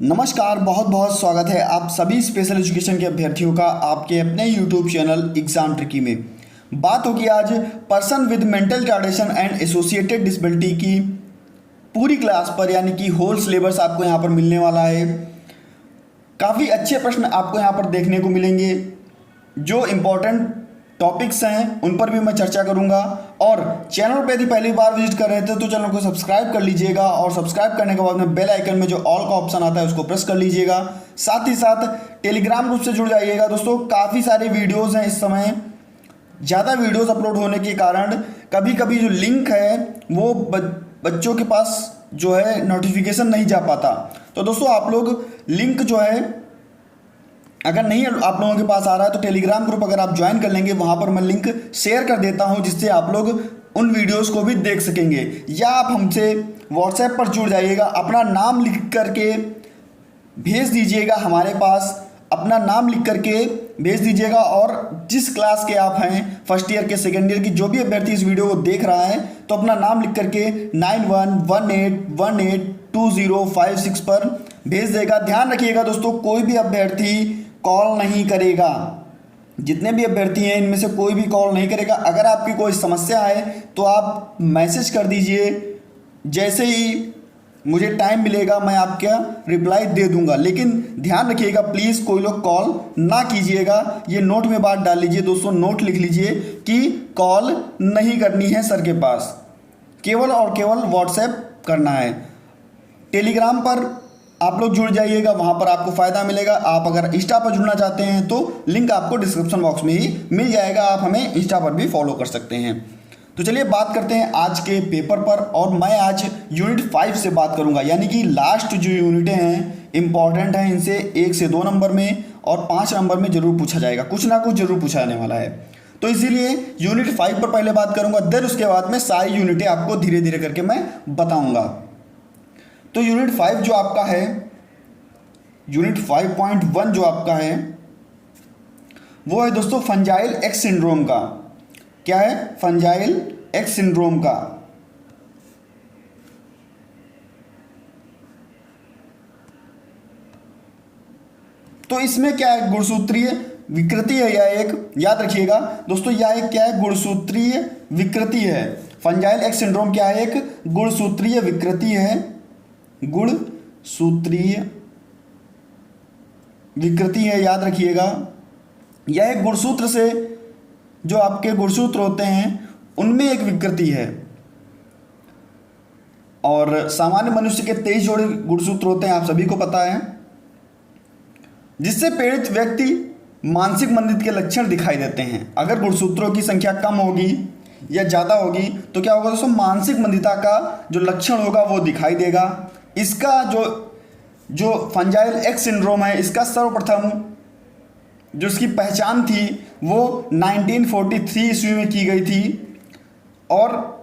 नमस्कार, बहुत बहुत स्वागत है आप सभी स्पेशल एजुकेशन के अभ्यर्थियों का आपके अपने यूट्यूब चैनल एग्जाम ट्रिकी में। बात होगी आज person with mental retardation and associated disability की पूरी क्लास पर, यानी कि होल सिलेबस आपको यहाँ पर मिलने वाला है। काफ़ी अच्छे प्रश्न आपको यहाँ पर देखने को मिलेंगे। जो इम्पोर्टेंट टॉपिक्स हैं उन पर भी मैं चर्चा करूंगा। और चैनल पर यदि पहली बार विजिट कर रहे थे तो चैनल को सब्सक्राइब कर लीजिएगा, और सब्सक्राइब करने के बाद में बेल आइकन में जो ऑल का ऑप्शन आता है उसको प्रेस कर लीजिएगा। साथ ही साथ टेलीग्राम ग्रुप से जुड़ जाइएगा। दोस्तों, काफ़ी सारे वीडियोज़ हैं इस समय, ज़्यादा वीडियोज़ अपलोड होने के कारण कभी कभी जो लिंक है वो बच्चों के पास जो है नोटिफिकेशन नहीं जा पाता। तो दोस्तों, आप लोग लिंक जो है अगर नहीं आप लोगों के पास आ रहा है तो टेलीग्राम ग्रुप अगर आप ज्वाइन कर लेंगे, वहाँ पर मैं लिंक शेयर कर देता हूँ, जिससे आप लोग उन वीडियोस को भी देख सकेंगे। या आप हमसे व्हाट्सएप पर जुड़ जाइएगा, अपना नाम लिख करके भेज दीजिएगा हमारे पास, अपना नाम लिख करके भेज दीजिएगा। और जिस क्लास के आप हैं, फर्स्ट ईयर के, सेकेंड ईयर की, जो भी अभ्यर्थी इस वीडियो को देख रहा है तो अपना नाम लिख करके 9118182056 पर भेज देगा। ध्यान रखिएगा दोस्तों, कोई भी अभ्यर्थी कॉल नहीं करेगा। जितने भी अभ्यर्थी हैं इनमें से कोई भी कॉल नहीं करेगा। अगर आपकी कोई समस्या है तो आप मैसेज कर दीजिए, जैसे ही मुझे टाइम मिलेगा मैं आपका रिप्लाई दे दूंगा। लेकिन ध्यान रखिएगा, प्लीज़ कोई लोग कॉल ना कीजिएगा। ये नोट में बात डाल लीजिए दोस्तों, नोट लिख लीजिए कि कॉल नहीं करनी है सर के पास, केवल और केवल व्हाट्सएप करना है। टेलीग्राम पर आप लोग जुड़ जाइएगा, वहाँ पर आपको फ़ायदा मिलेगा। आप अगर इंस्टा पर जुड़ना चाहते हैं तो लिंक आपको डिस्क्रिप्शन बॉक्स में ही मिल जाएगा, आप हमें इंस्टा पर भी फॉलो कर सकते हैं। तो चलिए बात करते हैं आज के पेपर पर। और मैं आज यूनिट 5 से बात करूंगा, यानी कि लास्ट जो यूनिटें हैं इंपॉर्टेंट हैं, इनसे 1 से 2 नंबर में और 5 नंबर में जरूर पूछा जाएगा, कुछ ना कुछ जरूर पूछा जाने वाला है। तो इसीलिए यूनिट 5 पर पहले बात करूंगा, देन उसके बाद में सारी यूनिटें आपको धीरे धीरे करके मैं बताऊंगा। तो यूनिट 5 जो आपका है, यूनिट 5.1 जो आपका है वो है दोस्तों फंजाइल एक्स सिंड्रोम का। क्या है? फंजाइल एक्स सिंड्रोम का। तो इसमें क्या है? गुणसूत्रीय विकृति है यह एक, याद रखिएगा दोस्तों, यह एक क्या है? गुणसूत्रीय विकृति है। फंजाइल एक्स सिंड्रोम क्या है? एक गुणसूत्रीय विकृति है। गुणसूत्रीय विकृति है, याद रखिएगा। यह एक गुणसूत्र से, जो आपके गुणसूत्र होते हैं उनमें एक विकृति है। और सामान्य मनुष्य के 23 जोड़े गुणसूत्र होते हैं, आप सभी को पता है, जिससे पीड़ित व्यक्ति मानसिक मंदित के लक्षण दिखाई देते हैं। अगर गुणसूत्रों की संख्या कम होगी या ज़्यादा होगी तो क्या होगा दोस्तों? मानसिक मंदिता का जो लक्षण होगा वो दिखाई देगा। इसका जो फंजाइल एक्स सिंड्रोम है, इसका सर्वप्रथम जो इसकी पहचान थी वो 1943 ईस्वी में की गई थी। और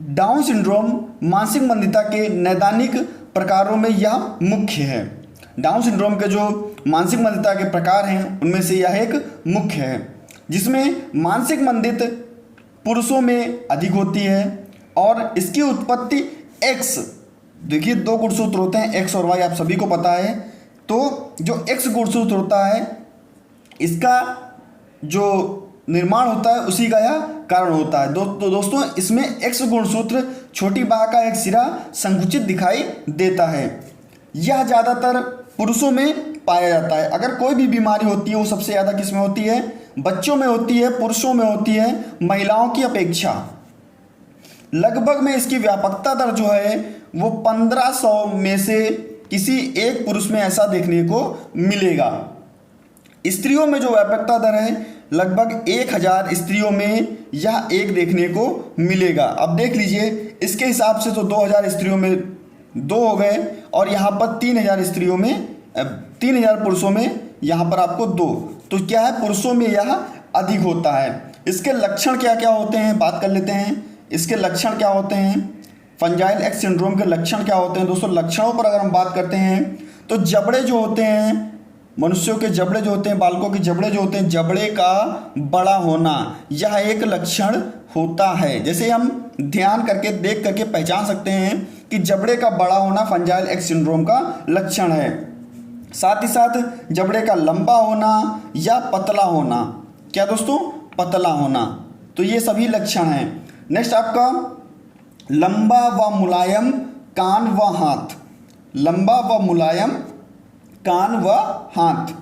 डाउन सिंड्रोम मानसिक मंदिता के नैदानिक प्रकारों में यह मुख्य है। डाउन सिंड्रोम के जो मानसिक मंदिता के प्रकार हैं उनमें से यह एक मुख्य है, जिसमें मानसिक मंदित पुरुषों में अधिक होती है। और इसकी उत्पत्ति एक्स, देखिए 2 गुणसूत्र होते हैं, एक्स और वाई, आप सभी को पता है। तो जो एक्स गुणसूत्र होता है इसका जो निर्माण होता है उसी का यह कारण होता है। तो दोस्तों, इसमें एक्स गुणसूत्र छोटी बाह का एक सिरा संकुचित दिखाई देता है। यह ज़्यादातर पुरुषों में पाया जाता है। अगर कोई भी बीमारी होती है वो सबसे ज़्यादा किस में होती है? बच्चों में होती है, पुरुषों में होती है, महिलाओं की अपेक्षा। लगभग में इसकी व्यापकता दर जो है वो 1500 में से किसी एक पुरुष में ऐसा देखने को मिलेगा। स्त्रियों में जो व्यापकता दर है लगभग 1000 स्त्रियों में यह एक देखने को मिलेगा। अब देख लीजिए, इसके हिसाब से तो 2000 स्त्रियों में 2 हो गए, और यहाँ पर 3000 स्त्रियों में 3000 पुरुषों में यहाँ पर आपको 2। तो क्या है? पुरुषों में यह अधिक होता है। इसके लक्षण क्या क्या होते हैं बात कर लेते हैं। इसके लक्षण क्या होते हैं? फंजाइल एक्स सिंड्रोम के लक्षण क्या होते हैं दोस्तों? लक्षणों पर अगर हम बात करते हैं तो जबड़े जो होते हैं, मनुष्यों के जबड़े जो होते हैं, बालकों के जबड़े जो होते हैं, जबड़े का बड़ा होना, यह एक लक्षण होता है। जैसे हम ध्यान करके देख करके पहचान सकते हैं कि जबड़े का बड़ा होना फंजाइल एक्स सिंड्रोम का लक्षण है। साथ ही साथ जबड़े का लंबा होना या पतला होना, क्या दोस्तों, पतला होना, तो ये सभी लक्षण हैं। नेक्स्ट आपका लंबा व मुलायम कान व हाथ, लंबा व मुलायम कान व हाथ।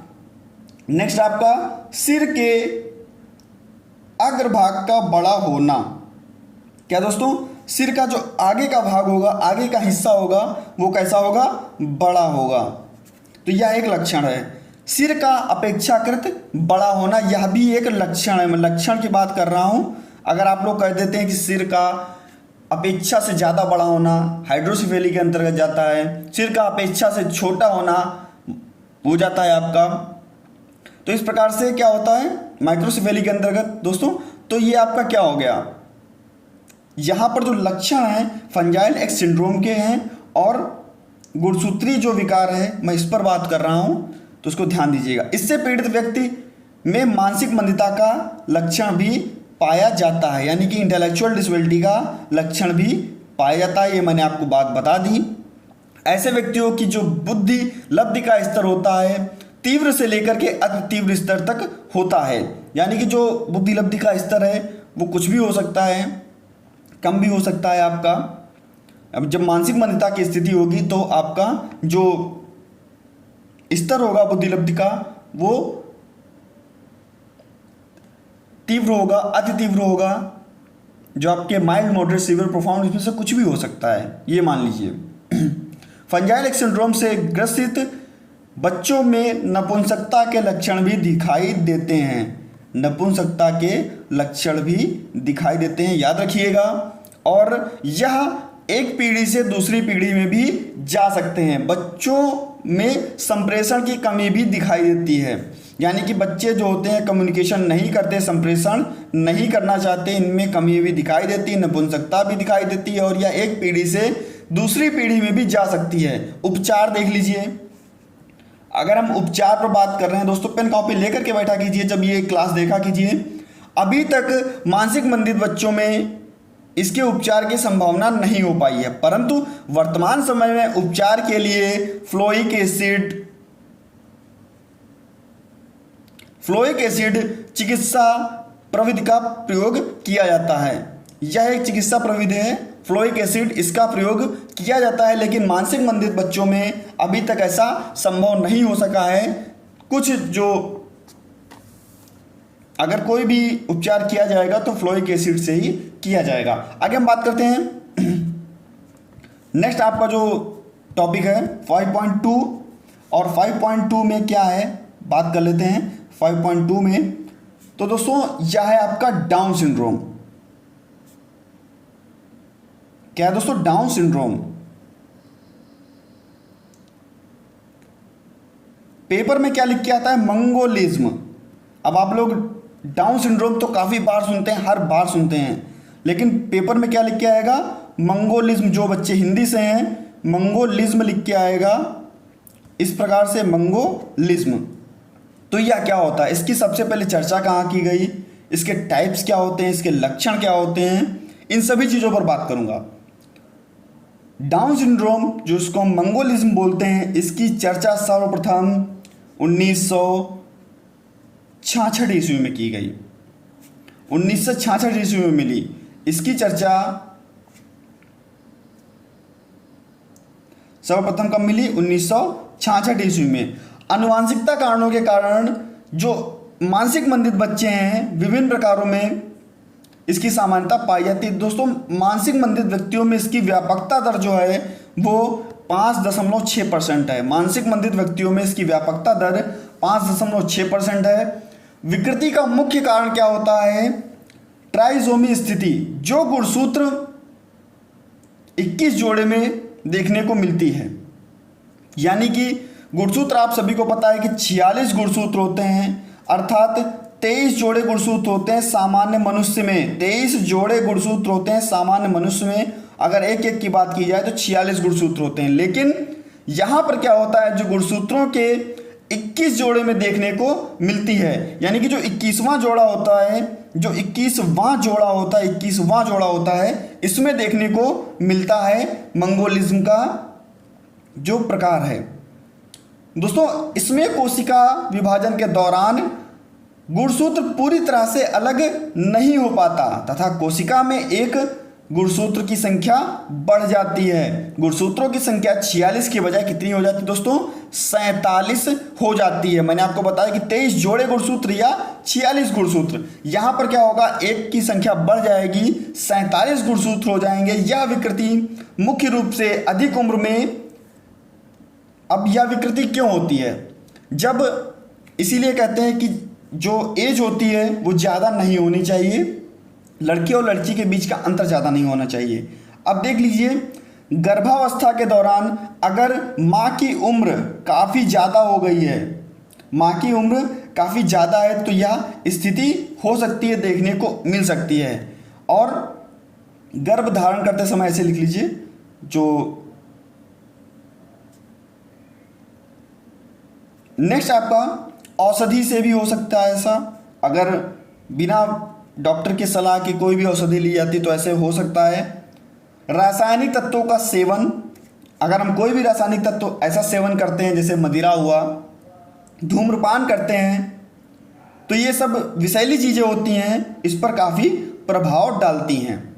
नेक्स्ट आपका सिर के अग्रभाग का बड़ा होना, क्या दोस्तों, सिर का जो आगे का भाग होगा, आगे का हिस्सा होगा, वो कैसा होगा, बड़ा होगा। तो यह एक लक्षण है, सिर का अपेक्षाकृत बड़ा होना, यह भी एक लक्षण है। मैं लक्षण की बात कर रहा हूँ। अगर आप लोग कह देते हैं कि सिर का अपेक्षा से ज़्यादा बड़ा होना हाइड्रोसिफेली के अंतर्गत जाता है, सिर का अपेक्षा से छोटा होना हो जाता है आपका, तो इस प्रकार से क्या होता है माइक्रोसिफेली के अंतर्गत दोस्तों। तो ये आपका क्या हो गया, यहाँ पर जो लक्षण हैं फंजाइल एक्स सिंड्रोम के हैं और गुणसूत्री जो विकार है मैं इस पर बात कर रहा हूँ, तो उसको ध्यान दीजिएगा। इससे पीड़ित व्यक्ति में मानसिक मंदता का लक्षण भी पाया जाता है, यानी कि इंटेलेक्चुअल डिसेबिलिटी का लक्षण भी पाया जाता है। ये मैंने आपको बात बता दी। ऐसे व्यक्तियों की जो बुद्धि लब्धि का स्तर होता है तीव्र से लेकर के अति तीव्र स्तर तक होता है, यानी कि जो बुद्धि लब्धि का स्तर है वो कुछ भी हो सकता है, कम भी हो सकता है आपका। अब जब मानसिक मंदता की स्थिति होगी तो आपका जो स्तर होगा बुद्धि लब्धि का वो तीव्र होगा, अति तीव्र होगा, जो आपके माइल्ड मॉडरेट सीवियर प्रोफाउंड, इसमें से कुछ भी हो सकता है, ये मान लीजिए। फंजाइल एक्स सिंड्रोम से ग्रसित बच्चों में नपुंसकता के लक्षण भी दिखाई देते हैं, नपुंसकता के लक्षण भी दिखाई देते हैं, याद रखिएगा। और यह एक पीढ़ी से दूसरी पीढ़ी में भी जा सकते हैं। बच्चों में संप्रेषण की कमी भी दिखाई देती है, यानी कि बच्चे जो होते हैं कम्युनिकेशन नहीं करते, संप्रेषण नहीं करना चाहते, इनमें कमी भी दिखाई देती है, नपुंसकता भी दिखाई देती है, और यह एक पीढ़ी से दूसरी पीढ़ी में भी जा सकती है। उपचार देख लीजिए। अगर हम उपचार पर बात कर रहे हैं दोस्तों, पेन कॉपी लेकर के बैठा कीजिए, जब ये क्लास देखा कीजिए। अभी तक मानसिक मंदित बच्चों में इसके उपचार की संभावना नहीं हो पाई है, परंतु वर्तमान समय में उपचार के लिए फ्लोइक एसिड चिकित्सा प्रविधि का प्रयोग किया जाता है। यह एक चिकित्सा प्रविधि है, फ्लोइक एसिड, इसका प्रयोग किया जाता है, लेकिन मानसिक मंदित बच्चों में अभी तक ऐसा संभव नहीं हो सका है। कुछ जो अगर कोई भी उपचार किया जाएगा तो फ्लोइक एसिड से ही किया जाएगा। आगे हम बात करते हैं। नेक्स्ट आपका जो टॉपिक है 5.2, और 5.2 में क्या है बात कर लेते हैं। 5.2 में तो दोस्तों यह है आपका डाउन सिंड्रोम। क्या है दोस्तों, डाउन सिंड्रोम। पेपर में क्या लिख के आता है, मंगोलिज्म। अब आप लोग डाउन सिंड्रोम तो काफ़ी बार सुनते हैं, हर बार सुनते हैं, लेकिन पेपर में क्या लिख के आएगा, मंगोलिज्म। जो बच्चे हिंदी से हैं मंगोलिज्म लिख के आएगा इस प्रकार से, मंगोलिज्म। तो यह क्या होता है, इसकी सबसे पहले चर्चा कहाँ की गई, इसके टाइप्स क्या होते हैं, इसके लक्षण क्या होते हैं, इन सभी चीज़ों पर बात करूँगा। डाउन सिंड्रोम जो इसको हम मंगोलिज्म बोलते हैं, इसकी चर्चा सर्वप्रथम 1966 ईस्वी में की गई, 1966 ईस्वी में मिली। इसकी चर्चा सर्वप्रथम कब मिली, 1966 ईस्वी में। आनुवांशिकता कारणों के कारण जो मानसिक मंदित बच्चे हैं विभिन्न प्रकारों में इसकी सामान्यता पाई जाती है। दोस्तों मानसिक मंदित व्यक्तियों में इसकी व्यापकता दर जो है वो 5.6% है। मानसिक मंदित व्यक्तियों में इसकी व्यापकता दर 5.6% है। विकृति का मुख्य कारण क्या होता है, ट्राइजोमी स्थिति, जो गुणसूत्र 21 जोड़े में देखने को मिलती है। यानी कि गुणसूत्र आप सभी को पता है कि 46 गुणसूत्र होते हैं, अर्थात 23 जोड़े गुणसूत्र होते हैं सामान्य मनुष्य में, 23 जोड़े गुणसूत्र होते हैं सामान्य मनुष्य में। अगर एक एक की बात की जाए तो 46 गुणसूत्र होते हैं, लेकिन यहाँ पर क्या होता है, जो गुणसूत्रों के 21 जोड़े में देखने को मिलती है, यानी कि जो 21वां जोड़ा होता है जो 21वां जोड़ा होता है इसमें देखने को मिलता है मंगोलिज्म का जो प्रकार है। दोस्तों इसमें कोशिका विभाजन के दौरान गुणसूत्र पूरी तरह से अलग नहीं हो पाता तथा कोशिका में एक गुणसूत्र की संख्या बढ़ जाती है। गुणसूत्रों की संख्या 46 की बजाय कितनी हो जाती है दोस्तों? 47 हो जाती है। मैंने आपको बताया कि 23 जोड़े गुणसूत्र या 46 गुणसूत्र। यहाँ पर क्या होगा, एक की संख्या बढ़ जाएगी, 47 गुणसूत्र हो जाएंगे। यह विकृति मुख्य रूप से अधिक उम्र में, अब यह विकृति क्यों होती है? जब, इसीलिए कहते हैं कि जो एज होती है वो ज़्यादा नहीं होनी चाहिए, लड़के और लड़की के बीच का अंतर ज़्यादा नहीं होना चाहिए। अब देख लीजिए, गर्भावस्था के दौरान अगर माँ की उम्र काफ़ी ज़्यादा हो गई है, माँ की उम्र काफ़ी ज़्यादा है, तो यह स्थिति हो सकती है, देखने को मिल सकती है। और गर्भ धारण करते समय ऐसे लिख लीजिए, जो नेक्स्ट आपका औषधि से भी हो सकता है ऐसा। अगर बिना डॉक्टर की सलाह की कोई भी औषधि ली जाती तो ऐसे हो सकता है। रासायनिक तत्वों का सेवन, अगर हम कोई भी रासायनिक तत्व ऐसा सेवन करते हैं जैसे मदिरा हुआ, धूम्रपान करते हैं, तो ये सब विषैली चीज़ें होती हैं, इस पर काफ़ी प्रभाव डालती हैं।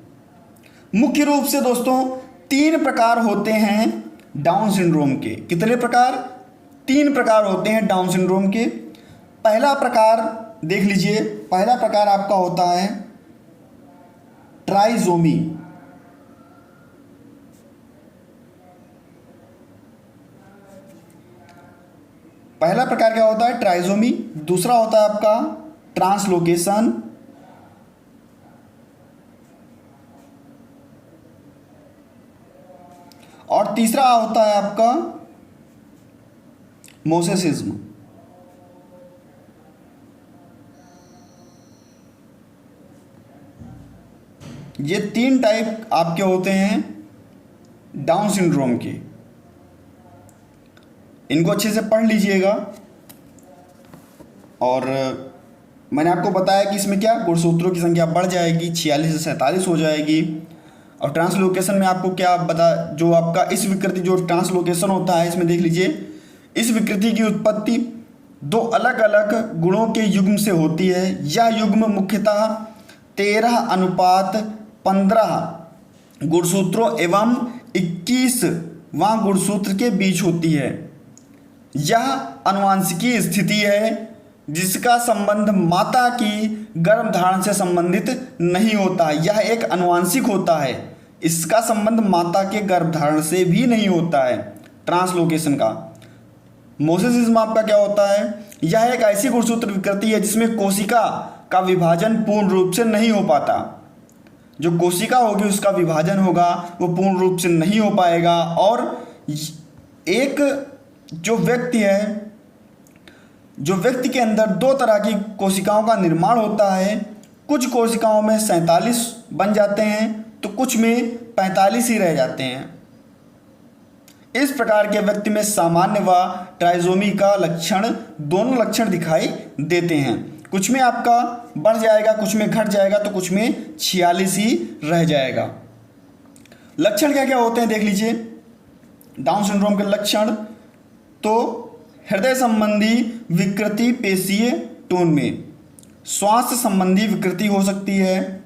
मुख्य रूप से दोस्तों 3 प्रकार होते हैं डाउन सिंड्रोम के। कितने प्रकार? 3 प्रकार होते हैं डाउन सिंड्रोम के। पहला प्रकार देख लीजिए, पहला प्रकार आपका होता है ट्राइजोमी। पहला प्रकार क्या होता है? ट्राइजोमी। दूसरा होता है आपका ट्रांसलोकेशन। और तीसरा होता है आपका मोसेसिज्म। ये 3 टाइप आपके होते हैं डाउन सिंड्रोम के। इनको अच्छे से पढ़ लीजिएगा। और मैंने आपको बताया कि इसमें क्या, गुणसूत्रों की संख्या बढ़ जाएगी, 46 से 47 हो जाएगी। और ट्रांसलोकेशन में आपको क्या बता, जो आपका इस विकृति जो ट्रांसलोकेशन होता है, इसमें देख लीजिए, इस विकृति की उत्पत्ति 2 अलग अलग गुणों के युग्म से होती है। यह युग्म मुख्यतः 13:15 गुणसूत्रों एवं 21वां गुणसूत्र के बीच होती है। यह आनुवंशिकी स्थिति है जिसका संबंध माता की गर्भधारण से संबंधित नहीं होता। यह एक आनुवंशिक होता है, इसका संबंध माता के गर्भधारण से भी नहीं होता है। ट्रांसलोकेशन का। मोसेसिज्म आपका क्या होता है? यह एक ऐसी गुणसूत्र विकृति है जिसमें कोशिका का विभाजन पूर्ण रूप से नहीं हो पाता। जो कोशिका होगी उसका विभाजन होगा वो पूर्ण रूप से नहीं हो पाएगा। और एक जो व्यक्ति है, जो व्यक्ति के अंदर 2 तरह की कोशिकाओं का निर्माण होता है। कुछ कोशिकाओं में 47 बन जाते हैं तो कुछ में 45 ही रह जाते हैं। इस प्रकार के व्यक्ति में सामान्य व ट्राइजोमी का लक्षण, दोनों लक्षण दिखाई देते हैं। कुछ में आपका बढ़ जाएगा, कुछ में घट जाएगा, तो कुछ में 46 ही रह जाएगा। लक्षण क्या क्या होते हैं देख लीजिए डाउन सिंड्रोम के लक्षण। तो हृदय संबंधी विकृति पेशीय टोन में, स्वास्थ्य संबंधी विकृति हो सकती है,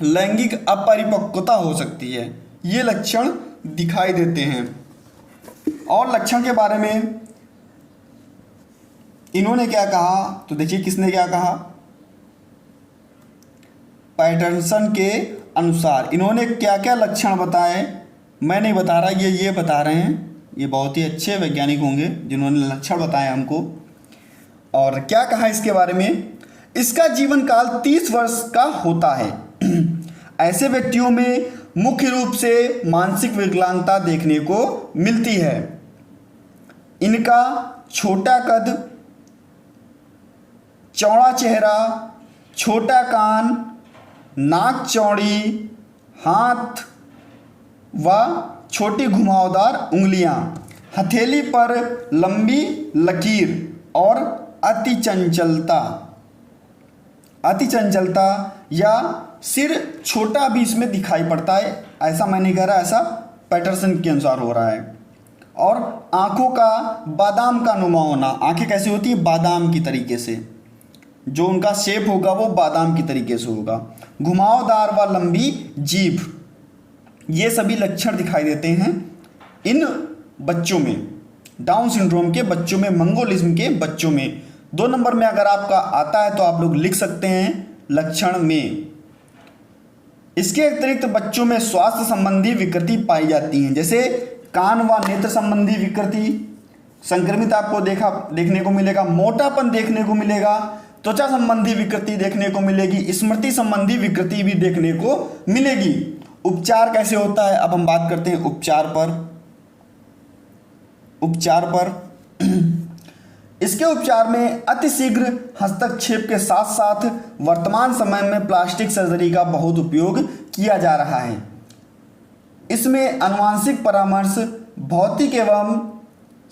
लैंगिक अपरिपक्वता हो सकती है, ये लक्षण दिखाई देते हैं। और लक्षण के बारे में इन्होंने क्या कहा, तो देखिए किसने क्या कहा, पैटर्सन के अनुसार इन्होंने क्या क्या लक्षण बताए। मैं नहीं बता रहा, ये बता रहे हैं। ये बहुत ही अच्छे वैज्ञानिक होंगे जिन्होंने लक्षण बताए हमको। और क्या कहा इसके बारे में, इसका जीवन काल 30 वर्ष का होता है। ऐसे व्यक्तियों में मुख्य रूप से मानसिक विकलांगता देखने को मिलती है। इनका छोटा कद, चौड़ा चेहरा, छोटा कान, नाक चौड़ी, हाथ व छोटी घुमावदार उंगलियां, हथेली पर लंबी लकीर और अति चंचलता। अति चंचलता या सिर छोटा भी इसमें दिखाई पड़ता है। ऐसा मैं नहीं कह रहा, ऐसा पैटरसन के अनुसार हो रहा है। और आँखों का बादाम का नुमा होना, आँखें कैसी होती है? बादाम की तरीके से, जो उनका शेप होगा वो बादाम की तरीके से होगा। घुमावदार व लंबी जीभ, ये सभी लक्षण दिखाई देते हैं इन बच्चों में, डाउन सिंड्रोम के बच्चों में, मंगोलिज्म के बच्चों में। 2 नंबर में अगर आपका आता है तो आप लोग लिख सकते हैं लक्षण में। इसके अतिरिक्त बच्चों में स्वास्थ्य संबंधी विकृति पाई जाती हैं, जैसे कान व नेत्र संबंधी विकृति संक्रमित आपको देखने को मिलेगा, मोटापन देखने को मिलेगा, त्वचा संबंधी विकृति देखने को मिलेगी, स्मृति संबंधी विकृति भी देखने को मिलेगी। उपचार कैसे होता है? अब हम बात करते हैं उपचार पर। इसके उपचार में अतिशीघ्र हस्तक्षेप के साथ साथ वर्तमान समय में प्लास्टिक सर्जरी का बहुत उपयोग किया जा रहा है। इसमें आनुवंशिक परामर्श, भौतिक एवं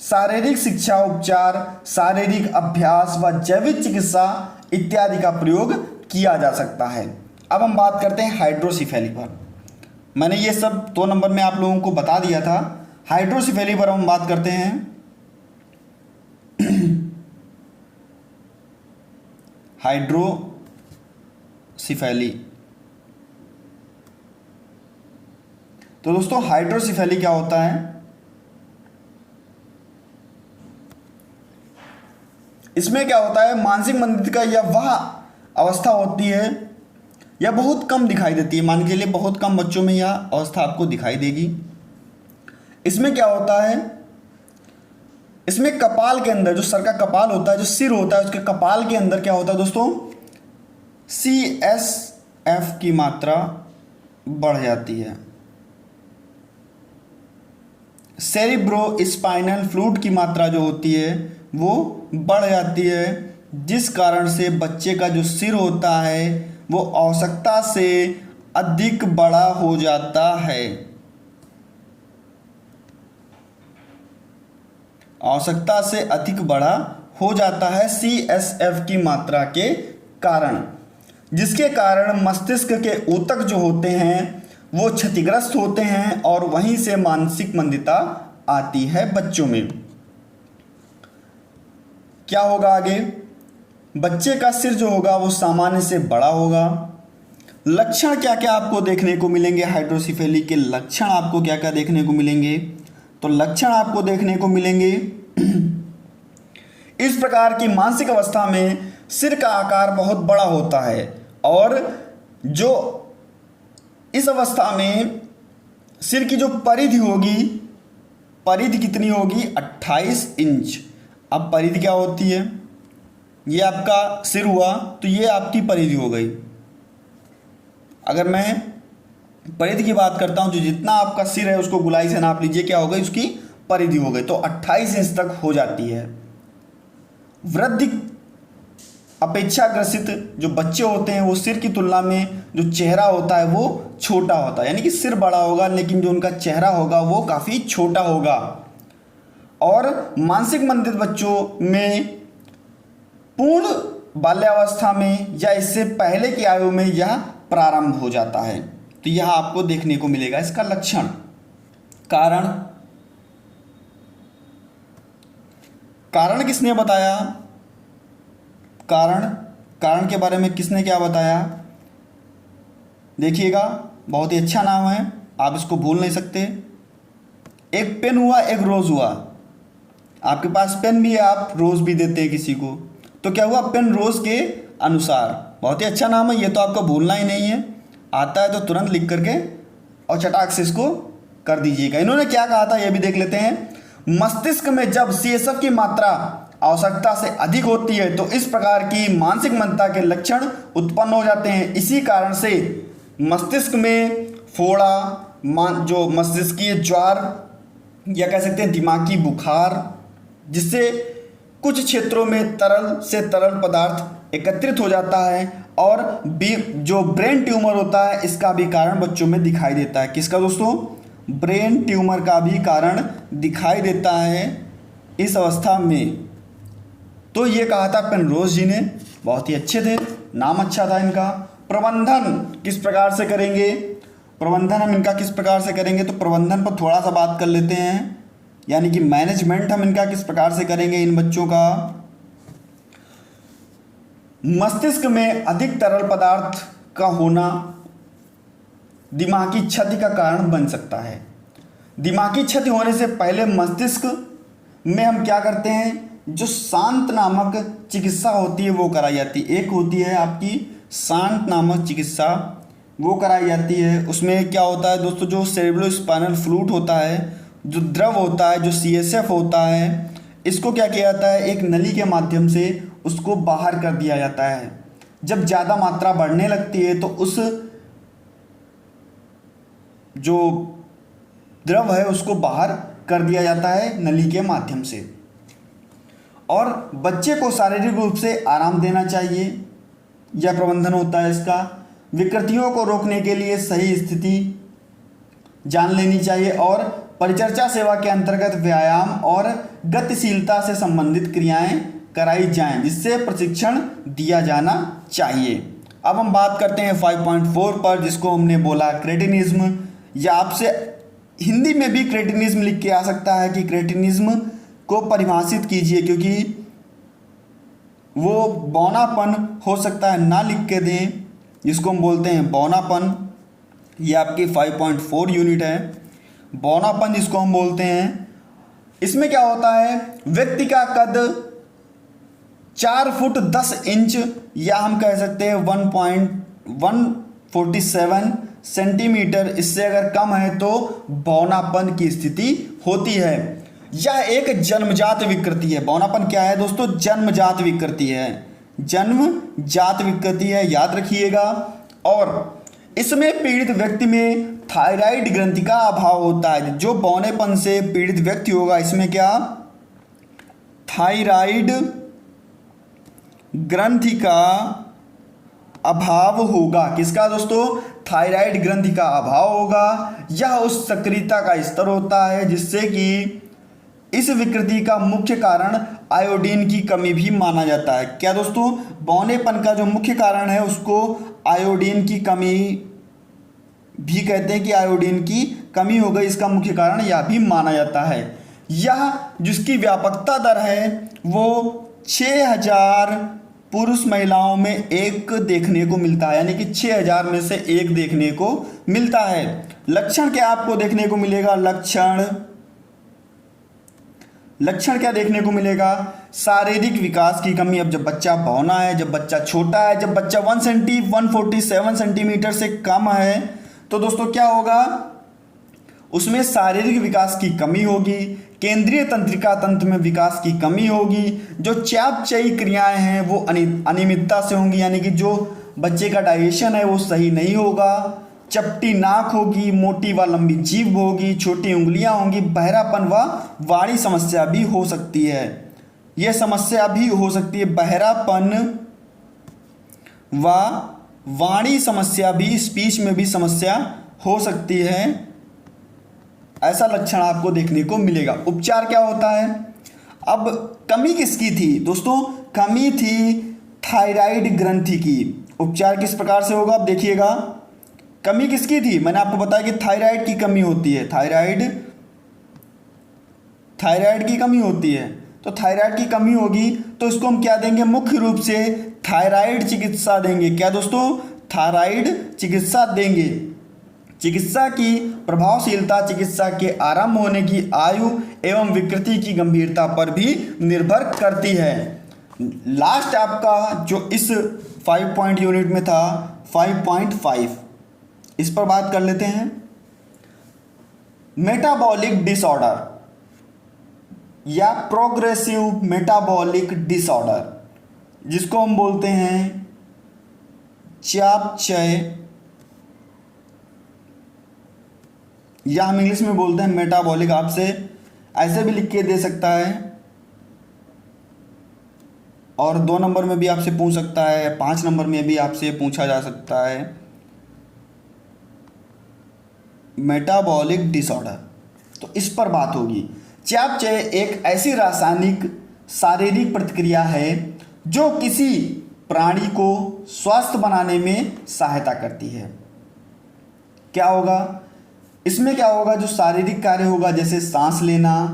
शारीरिक शिक्षा उपचार, शारीरिक अभ्यास व जैविक चिकित्सा इत्यादि का प्रयोग किया जा सकता है। अब हम बात करते हैं हाइड्रोसिफेली पर। मैंने ये सब 2 नंबर में आप लोगों को बता दिया था। हाइड्रोसिफेली पर हम बात करते हैं। हाइड्रोसिफेली, तो दोस्तों हाइड्रोसिफेली क्या होता है? इसमें क्या होता है? मानसिक मंदित का यह वह अवस्था होती है, यह बहुत कम दिखाई देती है। मान के लिए बहुत कम बच्चों में यह अवस्था आपको दिखाई देगी। इसमें क्या होता है? इसमें कपाल के अंदर, जो सर का कपाल होता है, जो सिर होता है, उसके कपाल के अंदर क्या होता है दोस्तों? CSF की मात्रा बढ़ जाती है। सेरिब्रो स्पाइनल फ्लूइड की मात्रा जो होती है वो बढ़ जाती है, जिस कारण से बच्चे का जो सिर होता है वो आवश्यकता से अधिक बड़ा हो जाता है। आवश्यकता से अधिक बड़ा हो जाता है CSF की मात्रा के कारण, जिसके कारण मस्तिष्क के ऊतक जो होते हैं वो क्षतिग्रस्त होते हैं और वहीं से मानसिक मंदिता आती है बच्चों में। क्या होगा आगे? बच्चे का सिर जो होगा वो सामान्य से बड़ा होगा। लक्षण क्या क्या आपको देखने को मिलेंगे? हाइड्रोसिफेली के लक्षण आपको क्या क्या देखने को मिलेंगे? तो लक्षण आपको देखने को मिलेंगे इस प्रकार की मानसिक अवस्था में सिर का आकार बहुत बड़ा होता है, और जो इस अवस्था में सिर की जो परिधि होगी, परिधि कितनी होगी? 28 इंच। अब परिधि क्या होती है? ये आपका सिर हुआ तो ये आपकी परिधि हो गई। अगर मैं परिधि की बात करता हूँ, जो जितना आपका सिर है उसको गुलाई से नाप लीजिए, क्या हो गई? उसकी परिधि हो गई, तो 28 इंच तक हो जाती है। वृद्धि अपेक्षाग्रसित जो बच्चे होते हैं वो सिर की तुलना में जो चेहरा होता है वो छोटा होता है, यानी कि सिर बड़ा होगा लेकिन जो उनका चेहरा होगा वो काफ़ी छोटा होगा। और मानसिक मंदित बच्चों में पूर्ण बाल्यावस्था में या इससे पहले की आयु में यह प्रारंभ हो जाता है। तो यह आपको देखने को मिलेगा इसका लक्षण। कारण किसने बताया? कारण के बारे में किसने क्या बताया? देखिएगा, बहुत ही अच्छा नाम है, आप इसको भूल नहीं सकते। एक पेन हुआ, एक रोज़ हुआ। आपके पास पेन भी है, आप रोज़ भी देते हैं किसी को, तो क्या हुआ? पेन रोज़ के अनुसार। बहुत ही अच्छा नाम है, ये तो आपको भूलना ही नहीं है। आता है तो तुरंत लिख करके और चटाक से इसको कर दीजिएगा। इन्होंने क्या कहा था ये भी देख लेते हैं। मस्तिष्क में जब CSF की मात्रा आवश्यकता से अधिक होती है तो इस प्रकार की मानसिक मंदता के लक्षण उत्पन्न हो जाते हैं। इसी कारण से मस्तिष्क में फोड़ा, जो मस्तिष्कीय ज्वार या कह सकते हैं दिमागी बुखार, जिससे कुछ क्षेत्रों में तरल से तरल पदार्थ एकत्रित हो जाता है, और जो ब्रेन ट्यूमर होता है इसका भी कारण बच्चों में दिखाई देता है। किसका दोस्तों? ब्रेन ट्यूमर का भी कारण दिखाई देता है इस अवस्था में। तो ये कहा था पेनरोज जी ने, बहुत ही अच्छे थे। नाम अच्छा था इनका। प्रबंधन किस प्रकार से करेंगे, प्रबंधन हम इनका किस प्रकार से करेंगे, तो प्रबंधन पर थोड़ा सा बात कर लेते हैं, यानी कि मैनेजमेंट हम इनका किस प्रकार से करेंगे इन बच्चों का। मस्तिष्क में अधिक तरल पदार्थ का होना दिमागी क्षति का कारण बन सकता है। दिमागी क्षति होने से पहले मस्तिष्क में हम क्या करते हैं, जो शांत नामक चिकित्सा होती है वो कराई जाती है। एक होती है आपकी शांत नामक चिकित्सा, वो कराई जाती है। उसमें क्या होता है दोस्तों, जो सेरेब्रोस्पाइनल फ्लूइड होता है, जो द्रव होता है, जो CSF होता है, इसको क्या किया जाता है, एक नली के माध्यम से उसको बाहर कर दिया जाता है। जब ज़्यादा मात्रा बढ़ने लगती है तो उस जो द्रव है उसको बाहर कर दिया जाता है नली के माध्यम से। और बच्चे को शारीरिक रूप से आराम देना चाहिए, यह प्रबंधन होता है इसका। विकृतियों को रोकने के लिए सही स्थिति जान लेनी चाहिए और परिचर्या सेवा के अंतर्गत व्यायाम और गतिशीलता से संबंधित क्रियाएं कराई जाएं, जिससे प्रशिक्षण दिया जाना चाहिए। अब हम बात करते हैं 5.4 पर, जिसको हमने बोला क्रेटिनिज्म, या आपसे हिंदी में भी क्रेटिनिज्म लिख के आ सकता है कि क्रेटिनिज्म को परिभाषित कीजिए, क्योंकि वो बौनापन हो सकता है ना लिख के दें, जिसको हम बोलते हैं बौनापन। ये आपकी 5.4 यूनिट है, बौनापन जिसको हम बोलते हैं। इसमें क्या होता है, व्यक्ति का कद 4 फुट 10 इंच या हम कह सकते हैं 1.147 सेंटीमीटर, इससे अगर कम है तो बौनापन की स्थिति होती है। यह एक जन्मजात विकृति है। बौनापन क्या है दोस्तों, जन्मजात विकृति है, जन्मजात विकृति है, याद रखिएगा। और इसमें पीड़ित व्यक्ति में थायराइड ग्रंथि का अभाव होता है। जो बौनेपन से पीड़ित व्यक्ति होगा, इसमें क्या, थायराइड ग्रंथि का अभाव होगा। किसका दोस्तों, थायराइड ग्रंथि का अभाव होगा। यह उस सक्रियता का स्तर होता है जिससे कि इस विकृति का मुख्य कारण आयोडीन की कमी भी माना जाता है। क्या दोस्तों, बौनेपन का जो मुख्य कारण है उसको आयोडीन की कमी भी कहते हैं, कि आयोडीन की कमी हो गई इसका मुख्य कारण, यह भी माना जाता है। यह जिसकी व्यापकता दर है वो 6000 पुरुष महिलाओं में एक देखने को मिलता है, यानी कि 6000 में से एक देखने को मिलता है। लक्षण क्या आपको देखने को मिलेगा, लक्षण क्या देखने को मिलेगा, शारीरिक विकास की कमी। अब जब बच्चा बौना है, जब बच्चा छोटा है, जब बच्चा 147 सेंटीमीटर से कम है, तो दोस्तों क्या होगा, उसमें शारीरिक विकास की कमी होगी, केंद्रीय तंत्रिका तंत्र में विकास की कमी होगी, जो च्यापचयी क्रियाएं हैं वो अनियमितता से होंगी, यानी कि जो बच्चे का डाइजेशन है वो सही नहीं होगा, चपटी नाक होगी, मोटी व लंबी जीभ होगी, छोटी उंगलियां होंगी, बहरापन व वाणी समस्या भी हो सकती है। यह समस्या भी हो सकती है, बहरापन व वाणी समस्या भी, स्पीच में भी समस्या हो सकती है। ऐसा लक्षण आपको देखने को मिलेगा। उपचार क्या होता है, अब कमी किसकी थी दोस्तों, कमी थी थायराइड ग्रंथि की। उपचार किस प्रकार से होगा, अब देखिएगा, कमी किसकी थी, मैंने आपको बताया कि थायराइड की कमी होती है, थायराइड की कमी होती है। तो थायराइड की कमी होगी तो इसको हम क्या देंगे, मुख्य रूप से थायराइड चिकित्सा देंगे। क्या दोस्तों, थायराइड चिकित्सा देंगे। चिकित्सा की प्रभावशीलता चिकित्सा के आरंभ होने की आयु एवं विकृति की गंभीरता पर भी निर्भर करती है। लास्ट आपका जो इस 5 पॉइंट यूनिट में था 5.5, इस पर बात कर लेते हैं। मेटाबॉलिक डिसऑर्डर या प्रोग्रेसिव मेटाबॉलिक डिसऑर्डर, जिसको हम बोलते हैं च्यापचय, या हम इंग्लिश में बोलते हैं मेटाबॉलिक। आपसे ऐसे भी लिख के दे सकता है, और 2 नंबर में भी आपसे पूछ सकता है, 5 नंबर में भी आपसे पूछा जा सकता है। मेटाबॉलिक डिसऑर्डर, तो इस पर बात होगी। च्यापचय एक ऐसी रासायनिक शारीरिक प्रतिक्रिया है जो किसी प्राणी को स्वस्थ बनाने में सहायता करती है। क्या होगा इसमें? क्या होगा? जो शारीरिक कार्य होगा जैसे सांस लेना,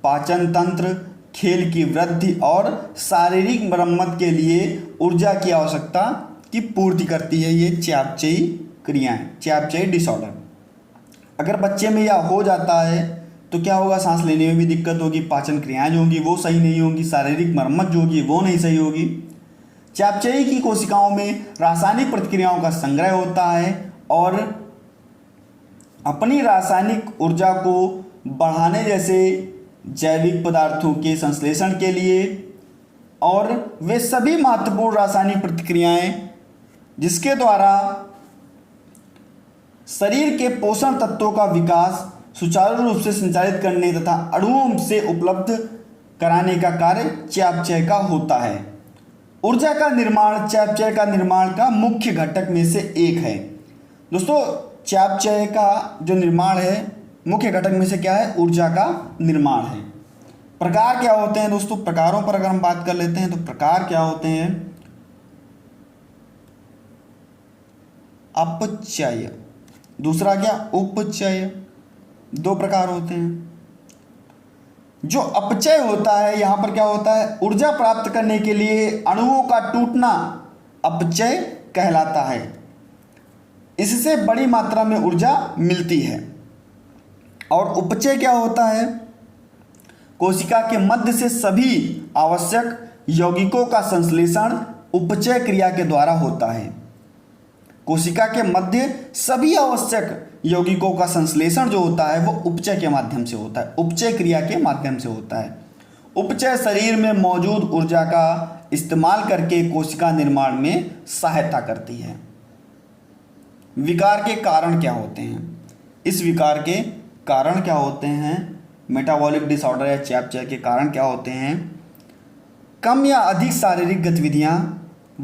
पाचन तंत्र, खेल की वृद्धि और शारीरिक मरम्मत के लिए ऊर्जा की आवश्यकता की पूर्ति करती है ये चयापचयी क्रियाएं, चयापचयी डिसऑर्डर। अगर बच्चे में यह हो जाता है तो क्या होगा? सांस लेने में भी दिक्कत होगी, पाचन क्रियाएं जो होंगी वो सही नहीं होंगी, शारीरिक मरम्मत जो होगी वो नहीं सही होगी। चयापचयी की कोशिकाओं में रासायनिक प्रतिक्रियाओं का संग्रह होता है और अपनी रासायनिक ऊर्जा को बढ़ाने जैसे जैविक पदार्थों के संश्लेषण के लिए, और वे सभी महत्वपूर्ण रासायनिक प्रतिक्रियाएं जिसके द्वारा शरीर के पोषण तत्वों का विकास सुचारू रूप से संचालित करने तथा अणुओं से उपलब्ध कराने का कार्य चयापचय का होता है। ऊर्जा का निर्माण चयापचय का निर्माण का मुख्य घटक में से एक है। दोस्तों, चयापचय का जो निर्माण है मुख्य घटक में से क्या है? ऊर्जा का निर्माण है। प्रकार क्या होते हैं दोस्तों? प्रकारों पर अगर हम बात कर लेते हैं तो प्रकार क्या होते हैं? अपचय, दूसरा क्या? उपचय। दो प्रकार होते हैं। जो अपचय होता है यहां पर क्या होता है? ऊर्जा प्राप्त करने के लिए अणुओं का टूटना अपचय कहलाता है। इससे बड़ी मात्रा में ऊर्जा मिलती है। और उपचय क्या होता है? कोशिका के मध्य से सभी आवश्यक यौगिकों का संश्लेषण उपचय क्रिया के द्वारा होता है। कोशिका के मध्य सभी आवश्यक यौगिकों का संश्लेषण जो होता है वो उपचय के माध्यम से होता है, उपचय क्रिया के माध्यम से होता है। उपचय शरीर में मौजूद ऊर्जा का इस्तेमाल करके कोशिका निर्माण में सहायता करती है। विकार के कारण क्या होते हैं? इस विकार के कारण क्या होते हैं? मेटाबॉलिक डिसऑर्डर या चयापचय के कारण क्या होते हैं? कम या अधिक शारीरिक गतिविधियां,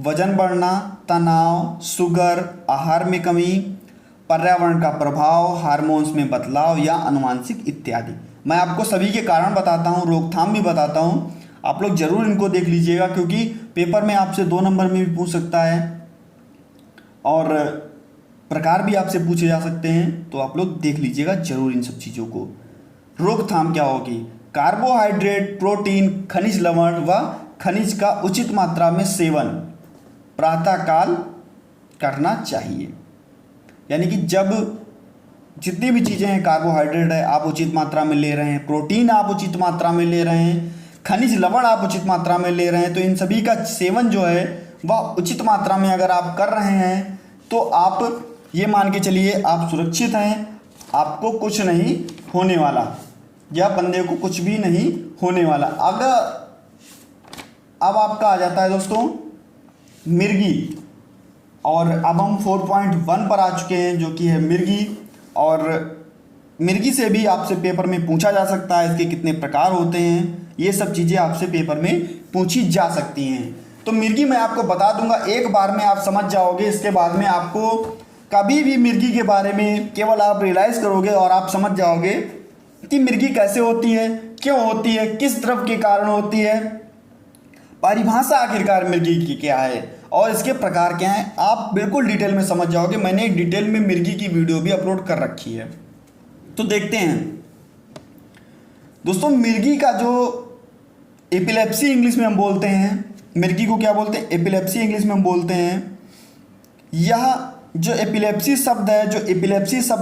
वजन बढ़ना, तनाव, शुगर, आहार में कमी, पर्यावरण का प्रभाव, हार्मोन्स में बदलाव या अनुवांशिक इत्यादि। मैं आपको सभी के कारण बताता हूँ, रोकथाम भी बताता हूँ। आप लोग जरूर इनको देख लीजिएगा क्योंकि पेपर में आपसे 2 नंबर में भी पूछ सकता है और प्रकार भी आपसे पूछे जा सकते हैं, तो आप लोग देख लीजिएगा जरूर इन सब चीज़ों को। रोकथाम क्या होगी? कार्बोहाइड्रेट, प्रोटीन, खनिज लवण व खनिज का उचित मात्रा में सेवन प्रातःकाल करना चाहिए। यानी कि जब जितनी भी चीज़ें हैं, कार्बोहाइड्रेट है आप उचित मात्रा में ले रहे हैं, प्रोटीन आप उचित मात्रा में ले रहे हैं, खनिज लवण आप उचित मात्रा में ले रहे हैं, तो इन सभी का सेवन जो है वह उचित मात्रा में अगर आप कर रहे हैं तो आप ये मान के चलिए आप सुरक्षित हैं, आपको कुछ नहीं होने वाला या बंदे को कुछ भी नहीं होने वाला। अगर अब आपका आ जाता है दोस्तों मिर्गी, और अब हम 4.1 पर आ चुके हैं जो कि है मिर्गी। और मिर्गी से भी आपसे पेपर में पूछा जा सकता है, इसके कितने प्रकार होते हैं, ये सब चीज़ें आपसे पेपर में पूछी जा सकती हैं। तो मिर्गी मैं आपको बता दूंगा, एक बार में आप समझ जाओगे। इसके बाद में आपको कभी भी मिर्गी के बारे में केवल आप रियलाइज़ करोगे और आप समझ जाओगे कि मिर्गी कैसे होती है, क्यों होती है, किस द्रव के कारण होती है, परिभाषा आखिरकार मिर्गी की क्या है और इसके प्रकार क्या हैं, आप बिल्कुल डिटेल में समझ जाओगे। मैंने एक डिटेल में मिर्गी की वीडियो भी अपलोड कर रखी है, तो देखते हैं दोस्तों। मिर्गी का जो एपिलेप्सी इंग्लिश में हम बोलते हैं, मिर्गी को क्या बोलते हैं? एपिलेप्सी इंग्लिश में हम बोलते हैं। यह जो एपिलेप्सी शब्द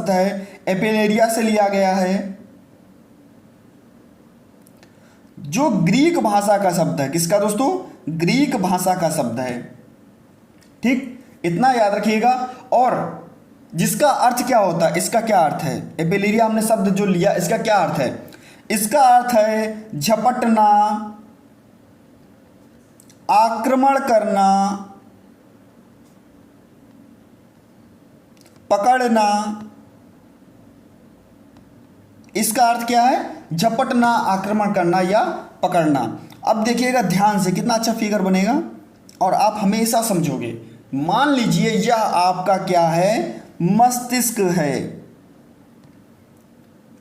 है, एपिलेरिया से लिया गया है, जो ग्रीक भाषा का शब्द है। किसका दोस्तों? ग्रीक भाषा का शब्द है। ठीक, इतना याद रखिएगा। और जिसका अर्थ क्या होता है, इसका क्या अर्थ है? एपिलेरिया हमने शब्द जो लिया, इसका क्या अर्थ है? इसका अर्थ है झपटना, आक्रमण करना, पकड़ना। इसका अर्थ क्या है? झपटना, आक्रमण करना या पकड़ना। अब देखिएगा ध्यान से, कितना अच्छा फिगर बनेगा और आप हमेशा समझोगे। मान लीजिए यह आपका क्या है? मस्तिष्क है।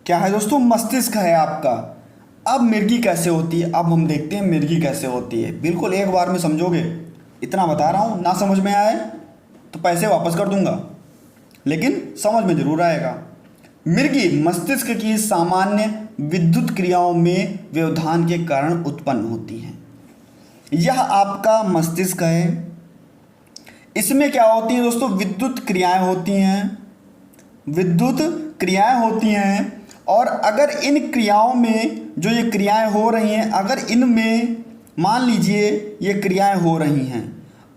क्या है दोस्तों? मस्तिष्क है आपका। अब मिर्गी कैसे होती है? अब हम देखते हैं मिर्गी कैसे होती है। बिल्कुल एक बार में समझोगे। इतना बता रहा हूँ, ना समझ में आए तो पैसे वापस कर दूंगा, लेकिन समझ में जरूर आएगा। मिर्गी मस्तिष्क की सामान्य विद्युत क्रियाओं में व्यवधान के कारण उत्पन्न होती हैं। यह आपका मस्तिष्क है, इसमें क्या होती है दोस्तों, विद्युत क्रियाएं होती हैं, विद्युत क्रियाएं होती हैं। और अगर इन क्रियाओं में जो ये क्रियाएं हो रही हैं, अगर इनमें मान लीजिए ये क्रियाएं हो रही हैं,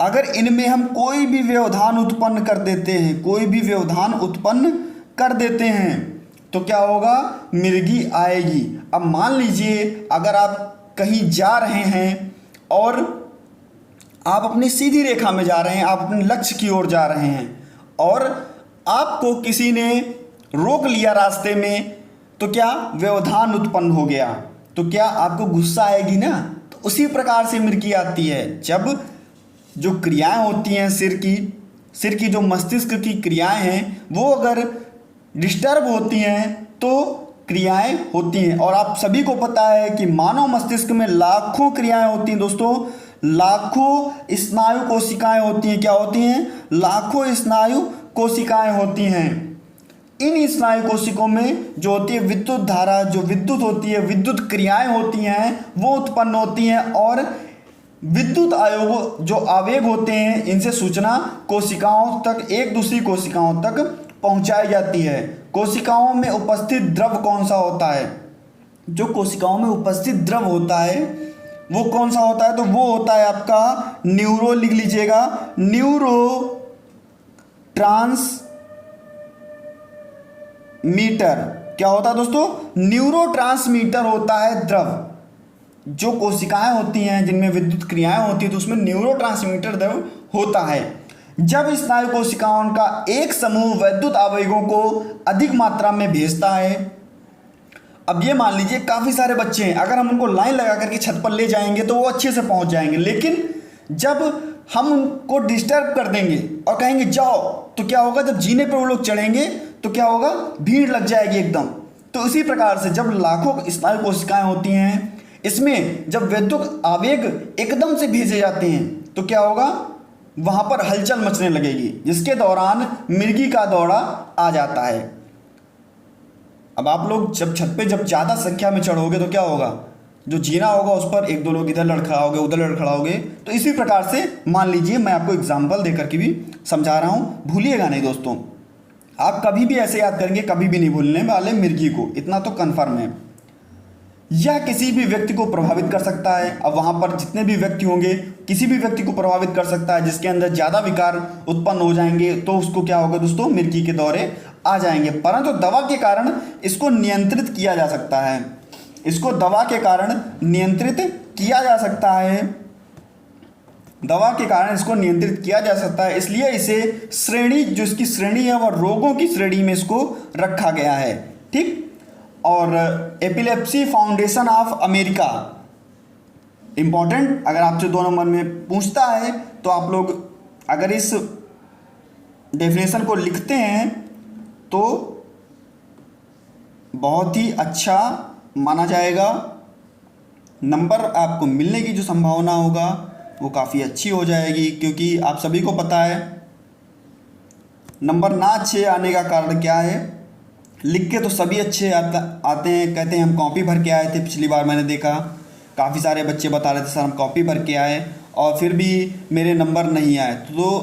अगर इनमें हम कोई भी व्यवधान उत्पन्न कर देते हैं, कोई भी व्यवधान उत्पन्न कर देते हैं, तो क्या होगा, मिर्गी आएगी। अब मान लीजिए अगर आप कहीं जा रहे हैं और आप अपनी सीधी रेखा में जा रहे हैं, आप अपने लक्ष्य की ओर जा रहे हैं और आपको किसी ने रोक लिया रास्ते में, तो क्या व्यवधान उत्पन्न हो गया, तो क्या आपको गुस्सा आएगी ना। तो उसी प्रकार से मिर्गी आती है, जब जो क्रियाएं होती हैं सिर की जो मस्तिष्क की क्रियाएं हैं वो अगर डिस्टर्ब होती हैं तो क्रियाएं होती हैं। और आप सभी को पता है कि मानव मस्तिष्क में लाखों क्रियाएं होती हैं दोस्तों, लाखों स्नायु कोशिकाएं होती हैं। क्या होती हैं, लाखों स्नायु कोशिकाएं होती हैं। इन स्नायु कोशिकाओं में जो होती है विद्युत धारा, जो विद्युत होती है, विद्युत क्रियाएं होती हैं वो उत्पन्न होती हैं और विद्युत जो आवेग होते हैं इनसे सूचना कोशिकाओं तक, एक दूसरी कोशिकाओं तक पहुंचाई जाती है। कोशिकाओं में उपस्थित द्रव कौन सा होता है, जो कोशिकाओं में उपस्थित द्रव होता है वो कौन सा होता है, तो वो होता है आपका न्यूरो, लिख लीजिएगा, न्यूरो ट्रांसमीटर। क्या होता है दोस्तों, न्यूरो ट्रांसमीटर होता है द्रव। जो कोशिकाएं होती हैं जिनमें विद्युत क्रियाएं होती हैं तो उसमें न्यूरो ट्रांसमीटर द्रव होता है। जब स्नायु कोशिकाओं का एक समूह विद्युत आवेगों को अधिक मात्रा में भेजता है, अब ये मान लीजिए काफ़ी सारे बच्चे हैं, अगर हम उनको लाइन लगा करके छत पर ले जाएंगे तो वो अच्छे से पहुंच जाएंगे, लेकिन जब हम उनको डिस्टर्ब कर देंगे और कहेंगे जाओ, तो क्या होगा, जब जीने पर वो लोग चढ़ेंगे तो क्या होगा, भीड़ लग जाएगी एकदम। तो इसी प्रकार से जब लाखों स्नायु कोशिकाएं होती हैं, इसमें जब विद्युत आवेग एकदम से भेजे जाते हैं तो क्या होगा, वहां पर हलचल मचने लगेगी, जिसके दौरान मिर्गी का दौरा आ जाता है। अब आप लोग जब छत पे जब ज़्यादा संख्या में चढ़ोगे तो क्या होगा, जो जीना होगा उस पर एक दो लोग इधर लड़खड़ाओगे, उधर लड़खड़ाओगे। तो इसी प्रकार से मान लीजिए, मैं आपको एग्जाम्पल देकर के भी समझा रहा हूँ, भूलिएगा नहीं दोस्तों, आप कभी भी ऐसे याद करेंगे, कभी भी नहीं भूलने वाले मिर्गी को, इतना तो कन्फर्म है। यह किसी भी व्यक्ति को प्रभावित कर सकता है। अब वहाँ पर जितने भी व्यक्ति होंगे, किसी भी व्यक्ति को प्रभावित कर सकता है, जिसके अंदर ज़्यादा विकार उत्पन्न हो जाएंगे तो उसको क्या होगा दोस्तों, मिर्गी के दौरे आ जाएंगे। परंतु दवा के कारण इसको नियंत्रित किया जा सकता है, इसको दवा के कारण नियंत्रित किया जा सकता है, दवा के कारण इसको नियंत्रित किया जा सकता है। इसलिए इसे श्रेणी, जो इसकी श्रेणी है वह रोगों की श्रेणी में इसको रखा गया है, ठीक। और epilepsy foundation of America, important, अगर आपसे 2 नंबर में पूछता है तो आप लोग अगर इस डेफिनेशन को लिखते हैं तो बहुत ही अच्छा माना जाएगा। नंबर आपको मिलने की जो संभावना होगा वो काफ़ी अच्छी हो जाएगी, क्योंकि आप सभी को पता है नंबर ना अच्छे आने का कारण क्या है। लिख के तो सभी अच्छे आते हैं, कहते हैं हम कॉपी भर के आए थे, पिछली बार मैंने देखा काफ़ी सारे बच्चे बता रहे थे सर हम कॉपी भर के आए और फिर भी मेरे नंबर नहीं आए। तो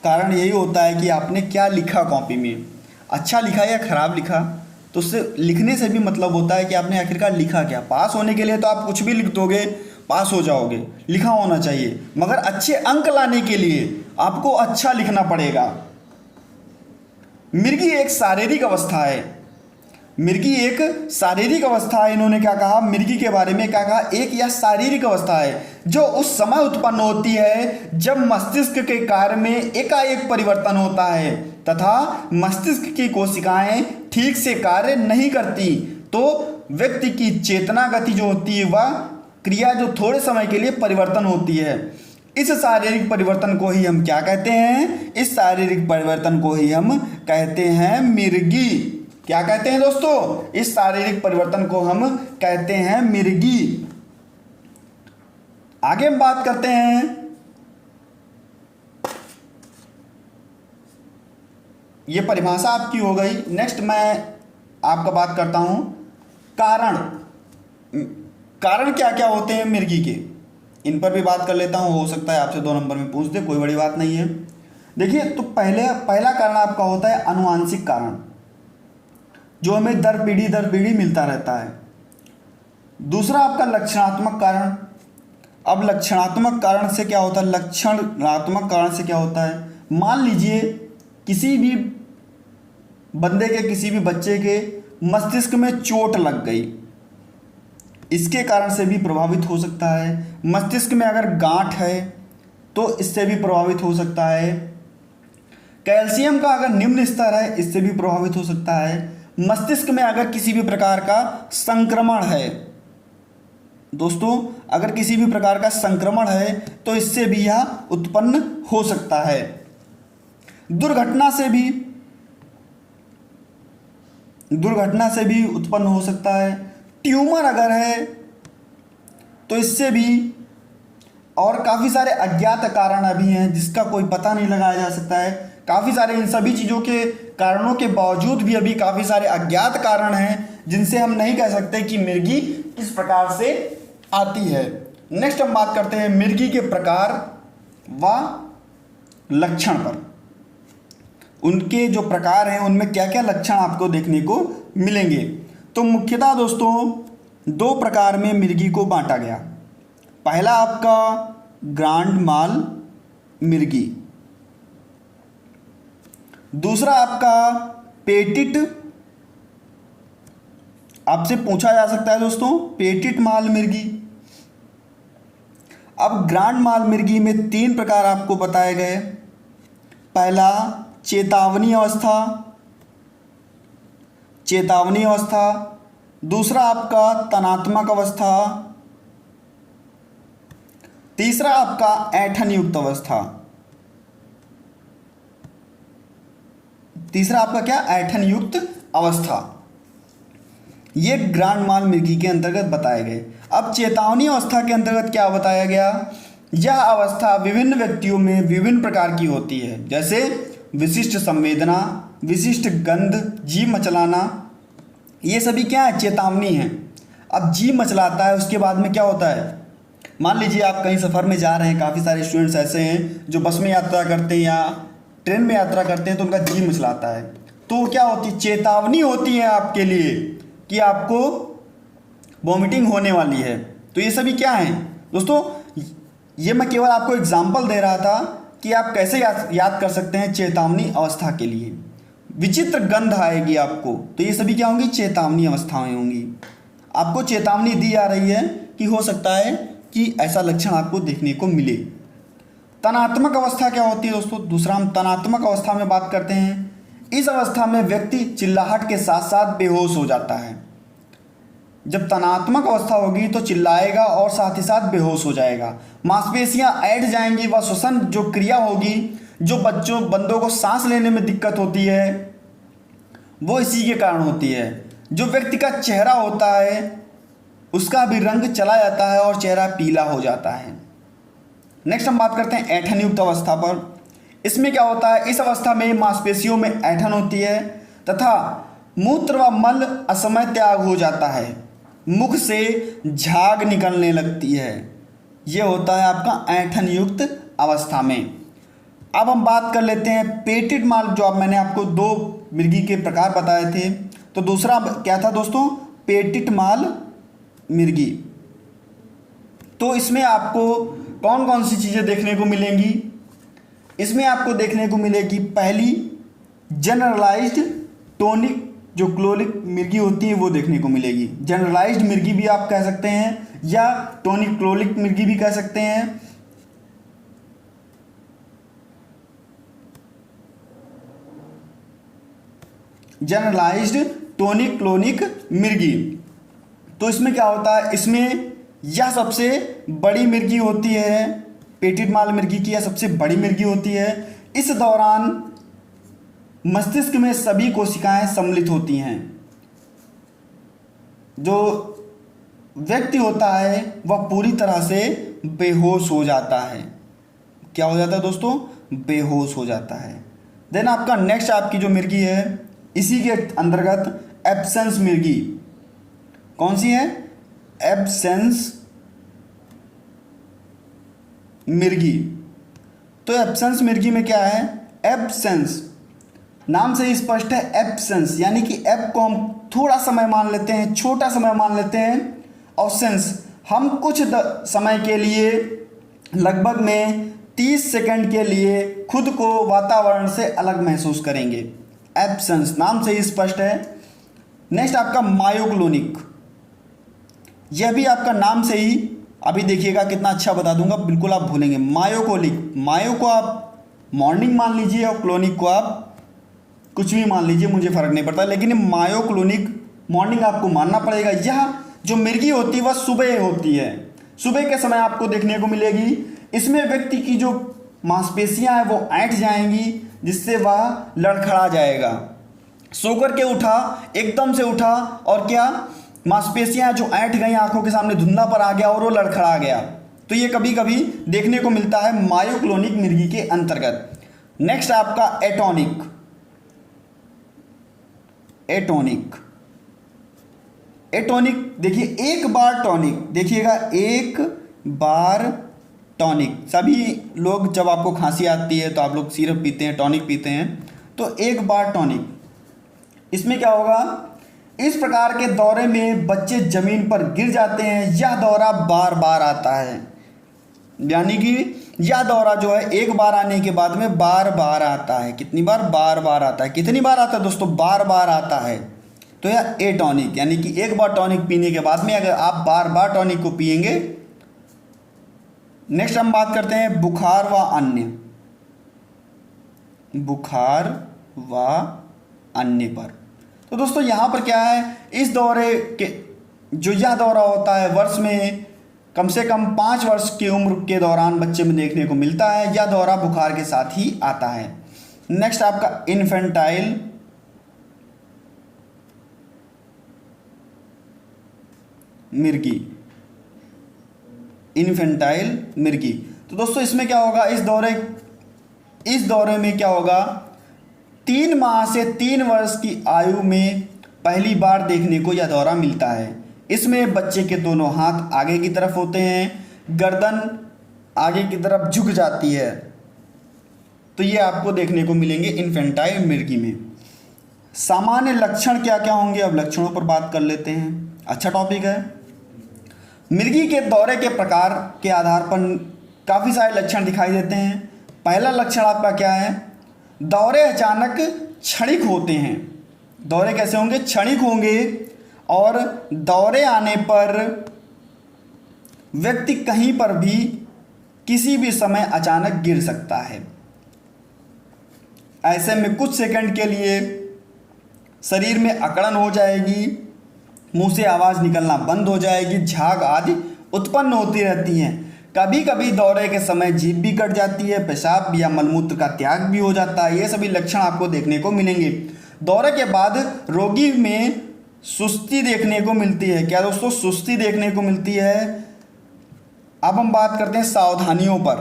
कारण यही होता है कि आपने क्या लिखा कॉपी में, अच्छा लिखा या ख़राब लिखा। तो उससे लिखने से भी मतलब होता है कि आपने आखिरकार लिखा क्या। पास होने के लिए तो आप कुछ भी लिख दोगे, पास हो जाओगे, लिखा होना चाहिए, मगर अच्छे अंक लाने के लिए आपको अच्छा लिखना पड़ेगा। मिर्गी एक शारीरिक अवस्था है, मिर्गी एक शारीरिक अवस्था है। इन्होंने क्या कहा मिर्गी के बारे में, क्या कहा, एक यह शारीरिक अवस्था है जो उस समय उत्पन्न होती है जब मस्तिष्क के कार्य में एकाएक परिवर्तन होता है तथा मस्तिष्क की कोशिकाएं ठीक से कार्य नहीं करती, तो व्यक्ति की चेतना गति जो होती है वह क्रिया जो थोड़े समय के लिए परिवर्तन होती है। इस शारीरिक परिवर्तन को ही हम क्या कहते हैं, इस शारीरिक परिवर्तन को ही हम कहते हैं मिर्गी। क्या कहते हैं दोस्तों, इस शारीरिक परिवर्तन को हम कहते हैं मिर्गी। आगे हम बात करते हैं ये परिभाषा आपकी हो गई। नेक्स्ट मैं आपका बात करता हूँ कारण। कारण क्या क्या होते हैं मिर्गी के, इन पर भी बात कर लेता हूँ। हो सकता है आपसे 2 नंबर में पूछ दे, कोई बड़ी बात नहीं है। देखिए, तो पहला कारण आपका होता है अनुवांशिक कारण, जो हमें दर पीढ़ी मिलता रहता है। दूसरा आपका लक्षणात्मक कारण। अब लक्षणात्मक कारण से क्या होता है, लक्षणात्मक कारण से क्या होता है, मान लीजिए किसी भी बंदे के, किसी भी बच्चे के मस्तिष्क में चोट लग गई, इसके कारण से भी प्रभावित हो सकता है। मस्तिष्क में अगर गांठ है तो इससे भी प्रभावित हो सकता है। कैल्शियम का अगर निम्न स्तर है, इससे भी प्रभावित हो सकता है। मस्तिष्क में अगर किसी भी प्रकार का संक्रमण है दोस्तों, अगर किसी भी प्रकार का संक्रमण है तो इससे भी यह उत्पन्न हो सकता है। दुर्घटना से भी उत्पन्न हो सकता है। ट्यूमर अगर है तो इससे भी, और काफ़ी सारे अज्ञात कारण अभी हैं जिसका कोई पता नहीं लगाया जा सकता है। काफ़ी सारे इन सभी चीज़ों के कारणों के बावजूद भी अभी काफ़ी सारे अज्ञात कारण हैं जिनसे हम नहीं कह सकते कि मिर्गी किस प्रकार से आती है। नेक्स्ट हम बात करते हैं मिर्गी के प्रकार व लक्षण पर। उनके जो प्रकार हैं उनमें क्या क्या लक्षण आपको देखने को मिलेंगे। तो मुख्यतः दोस्तों 2 प्रकार में मिर्गी को बांटा गया। पहला आपका ग्रांड माल मिर्गी, दूसरा आपका पेटिट। आपसे पूछा जा सकता है दोस्तों पेटिट माल मिर्गी। अब ग्रांड माल मिर्गी में 3 प्रकार आपको बताए गए। पहला चेतावनी अवस्था, दूसरा आपका तनात्मक अवस्था, तीसरा आपका ऐंठन युक्त अवस्था। तीसरा आपका क्या, ऐंठन युक्त अवस्था। ये ग्रांड माल मिर्गी के अंतर्गत बताए गए। अब चेतावनी अवस्था के अंतर्गत क्या बताया गया, यह अवस्था विभिन्न व्यक्तियों में विभिन्न प्रकार की होती है, जैसे विशिष्ट संवेदना, विशिष्ट गंध, जी मचलाना, ये सभी क्या है, चेतावनी है। अब जी मचलाता है, उसके बाद में क्या होता है, मान लीजिए आप कहीं सफ़र में जा रहे हैं, काफ़ी सारे स्टूडेंट्स ऐसे हैं जो बस में यात्रा करते हैं या ट्रेन में यात्रा करते हैं तो उनका जी मचलाता है, तो क्या होती है, चेतावनी होती है आपके लिए कि आपको वॉमिटिंग होने वाली है। तो ये सभी क्या हैं दोस्तों, ये मैं केवल आपको एग्जाम्पल दे रहा था कि आप कैसे याद कर सकते हैं चेतावनी अवस्था के लिए। विचित्र गंध आएगी आपको, तो ये सभी क्या होंगी, चेतावनी अवस्थाएं होंगी। आपको चेतावनी दी जा रही है कि हो सकता है कि ऐसा लक्षण आपको देखने को मिले। तनात्मक अवस्था क्या होती है दोस्तों, दूसरा हम तनात्मक अवस्था में बात करते हैं। इस अवस्था में व्यक्ति चिल्लाहट के साथ साथ बेहोश हो जाता है। जब तनात्मक अवस्था होगी तो चिल्लाएगा और साथ ही साथ बेहोश हो जाएगा। मांसपेशियां ऐंठ जाएंगी व श्वसन जो क्रिया होगी, जो बंदों को सांस लेने में दिक्कत होती है वो इसी के कारण होती है। जो व्यक्ति का चेहरा होता है उसका भी रंग चला जाता है और चेहरा पीला हो जाता है। नेक्स्ट हम बात करते हैं ऐंठन युक्त अवस्था पर। इसमें क्या होता है, इस अवस्था में मांसपेशियों में ऐंठन होती है तथा मूत्र व मल असमय त्याग हो जाता है, मुख से झाग निकलने लगती है। यह होता है आपका ऐंठन युक्त अवस्था में। अब हम बात कर लेते हैं पेटिट माल, जो अब मैंने आपको 2 मिर्गी के प्रकार बताए थे। तो दूसरा क्या था दोस्तों, पेटिट माल मिर्गी। तो इसमें आपको कौन कौन सी चीज़ें देखने को मिलेंगी, इसमें आपको देखने को मिलेगी पहली जनरलाइज्ड टोनिक जो क्लोनिक मिर्गी होती है वो देखने को मिलेगी। जनरलाइज्ड मिर्गी भी आप कह सकते हैं या टोनिक क्लोनिक मिर्गी भी कह सकते हैं। जनरलाइज्ड टोनिक क्लोनिक मिर्गी, तो इसमें क्या होता है, इसमें यह सबसे बड़ी मिर्गी होती है, पेटिट माल मिर्गी की यह सबसे बड़ी मिर्गी होती है। इस दौरान मस्तिष्क में सभी कोशिकाएं सम्मिलित होती हैं। जो व्यक्ति होता है वह पूरी तरह से बेहोश हो जाता है। क्या हो जाता है दोस्तों, बेहोश हो जाता है। देन आपका नेक्स्ट आपकी जो मिर्गी है इसी के अंतर्गत एब्सेंस मिर्गी, कौन सी है? एब्सेंस मिर्गी। तो एब्सेंस मिर्गी में क्या है? एब्सेंस, नाम से ही स्पष्ट है एब्सेंस, यानी कि एब को हम थोड़ा समय मान लेते हैं, छोटा समय मान लेते हैं, और सेंस हम कुछ समय के लिए, लगभग में 30 सेकंड के लिए खुद को वातावरण से अलग महसूस करेंगे। एब्सेंस नाम से ही स्पष्ट है। नेक्स्ट आपका मायोक्लोनिक, यह भी आपका नाम से ही, अभी देखिएगा कितना अच्छा बता दूंगा, बिल्कुल आप भूलेंगे। मायोकोलिक, मायो को आप मॉर्निंग मान लीजिए और क्लोनिक को आप कुछ भी मान लीजिए, मुझे फ़र्क नहीं पड़ता, लेकिन मायोक्लोनिक मॉर्निंग आपको मानना पड़ेगा। यह जो मिर्गी होती है वह सुबह होती है, सुबह के समय आपको देखने को मिलेगी। इसमें व्यक्ति की जो मांसपेशियां हैं वो ऐंठ जाएंगी, जिससे वह लड़खड़ा जाएगा। सोकर के उठा, एकदम से उठा, और क्या मांसपेशियां जो ऐंठ गई, आंखों के सामने धुंधला पर आ गया और वो लड़खड़ा गया। तो ये कभी कभी देखने को मिलता है मायोक्लोनिक मिर्गी के अंतर्गत। नेक्स्ट आपका एटोनिक, एटोनिक, एटोनिक देखिए एक बार टॉनिक, देखिएगा एक बार टॉनिक। सभी लोग जब आपको खांसी आती है तो आप लोग सिरप पीते हैं, टॉनिक पीते हैं, तो एक बार टॉनिक। इसमें क्या होगा? इस प्रकार के दौरे में बच्चे जमीन पर गिर जाते हैं। यह दौरा बार बार आता है, यानी कि यह दौरा जो है एक बार आने के बाद में बार बार आता है। कितनी बार? बार बार आता है। कितनी बार आता है दोस्तों? बार बार आता है। तो यह एटॉनिक, यानी कि एक बार टॉनिक पीने के बाद में अगर आप बार बार टॉनिक को पिएंगे। नेक्स्ट हम बात करते हैं बुखार व अन्य, बुखार व अन्य पर। तो दोस्तों यहाँ पर क्या है, इस दौरे के जो यह दौरा होता है वर्ष में कम से कम 5 वर्ष की उम्र के दौरान बच्चे में देखने को मिलता है। यह दौरा बुखार के साथ ही आता है। नेक्स्ट आपका इन्फेंटाइल मिर्गी, इन्फेंटाइल मिर्गी। तो दोस्तों इसमें क्या होगा? इस दौरे में क्या होगा? 3 माह से 3 वर्ष की आयु में पहली बार देखने को यह दौरा मिलता है। इसमें बच्चे के दोनों हाथ आगे की तरफ होते हैं, गर्दन आगे की तरफ झुक जाती है। तो ये आपको देखने को मिलेंगे इन्फेंटाइल मिर्गी में। सामान्य लक्षण क्या क्या होंगे? अब लक्षणों पर बात कर लेते हैं, अच्छा टॉपिक है। मिर्गी के दौरे के प्रकार के आधार पर काफ़ी सारे लक्षण दिखाई देते हैं। पहला लक्षण आपका क्या है? दौरे अचानक क्षणिक होते हैं। दौरे कैसे होंगे? क्षणिक होंगे, और दौरे आने पर व्यक्ति कहीं पर भी किसी भी समय अचानक गिर सकता है। ऐसे में कुछ सेकंड के लिए शरीर में अकड़न हो जाएगी, मुंह से आवाज़ निकलना बंद हो जाएगी, झाग आदि उत्पन्न होती रहती हैं। कभी कभी दौरे के समय जीभ भी कट जाती है, पेशाब या मलमूत्र का त्याग भी हो जाता है। ये सभी लक्षण आपको देखने को मिलेंगे। दौरे के बाद रोगी में सुस्ती देखने को मिलती है। क्या दोस्तों? सुस्ती देखने को मिलती है। अब हम बात करते हैं सावधानियों पर।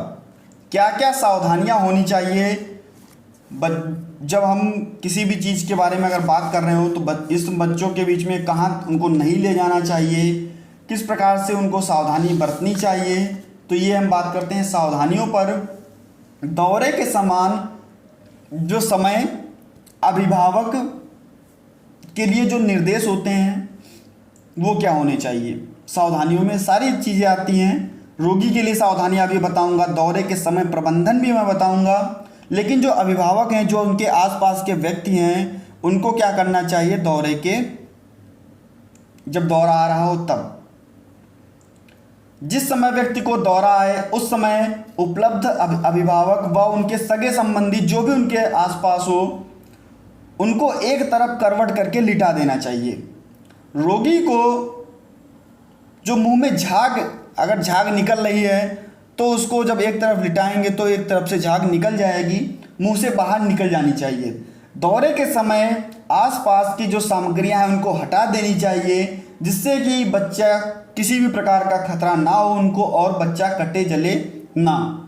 क्या क्या सावधानियां होनी चाहिए जब हम किसी भी चीज़ के बारे में अगर बात कर रहे हो, तो इस बच्चों के बीच में कहाँ उनको नहीं ले जाना चाहिए, किस प्रकार से उनको सावधानी बरतनी चाहिए। तो ये हम बात करते हैं सावधानियों पर। दौरे के समान जो समय अभिभावक के लिए जो निर्देश होते हैं वो क्या होने चाहिए? सावधानियों में सारी चीज़ें आती हैं। रोगी के लिए सावधानियाँ भी बताऊंगा, दौरे के समय प्रबंधन भी मैं बताऊंगा, लेकिन जो अभिभावक हैं, जो उनके आसपास के व्यक्ति हैं, उनको क्या करना चाहिए दौरे के, जब दौरा आ रहा हो तब। जिस समय व्यक्ति को दौरा आए उस समय उपलब्ध अभिभावक व उनके सगे संबंधी जो भी उनके आसपास हो, उनको एक तरफ करवट करके लिटा देना चाहिए। रोगी को जो मुंह में अगर झाग निकल रही है तो उसको जब एक तरफ लिटाएंगे तो एक तरफ से झाग निकल जाएगी, मुंह से बाहर निकल जानी चाहिए। दौरे के समय आसपास की जो सामग्रियां हैं उनको हटा देनी चाहिए, जिससे कि बच्चा किसी भी प्रकार का खतरा ना हो उनको, और बच्चा कटे जले ना।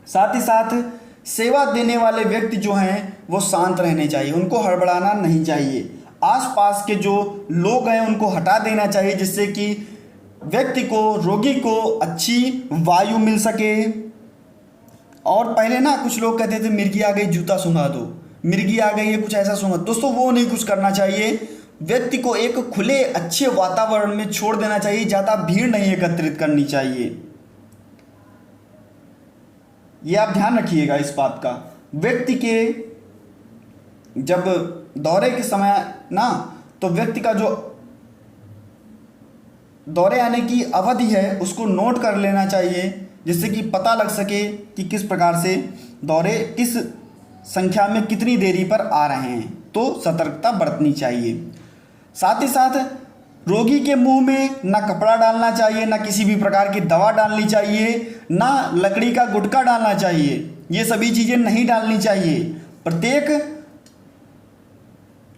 साथ ही साथ सेवा देने वाले व्यक्ति जो हैं वो शांत रहने चाहिए, उनको हड़बड़ाना नहीं चाहिए। आसपास के जो लोग हैं उनको हटा देना चाहिए, जिससे कि व्यक्ति को, रोगी को अच्छी वायु मिल सके। और पहले ना कुछ लोग कहते थे मिर्गी आ गई जूता सूंघा दो, मिर्गी आ गई है कुछ ऐसा सूंघा। दोस्तों वो नहीं कुछ करना चाहिए, व्यक्ति को एक खुले अच्छे वातावरण में छोड़ देना चाहिए, ज़्यादा भीड़ नहीं एकत्रित करनी चाहिए। ये आप ध्यान रखिएगा इस बात का। व्यक्ति के जब दौरे के समय ना, तो व्यक्ति का जो दौरे आने की अवधि है उसको नोट कर लेना चाहिए, जिससे कि पता लग सके कि किस प्रकार से दौरे किस संख्या में कितनी देरी पर आ रहे हैं, तो सतर्कता बरतनी चाहिए। साथ ही साथ रोगी के मुंह में ना कपड़ा डालना चाहिए, ना किसी भी प्रकार की दवा डालनी चाहिए, ना लकड़ी का गुटखा डालना चाहिए। ये सभी चीज़ें नहीं डालनी चाहिए। प्रत्येक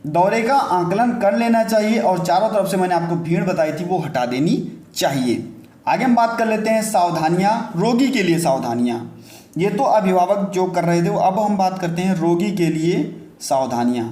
दौरे का आकलन कर लेना चाहिए और चारों तरफ से मैंने आपको भीड़ बताई थी वो हटा देनी चाहिए। आगे हम बात कर लेते हैं सावधानियां, रोगी के लिए सावधानियां। ये तो अभिभावक जो कर रहे थे, अब हम बात करते हैं रोगी के लिए सावधानियां।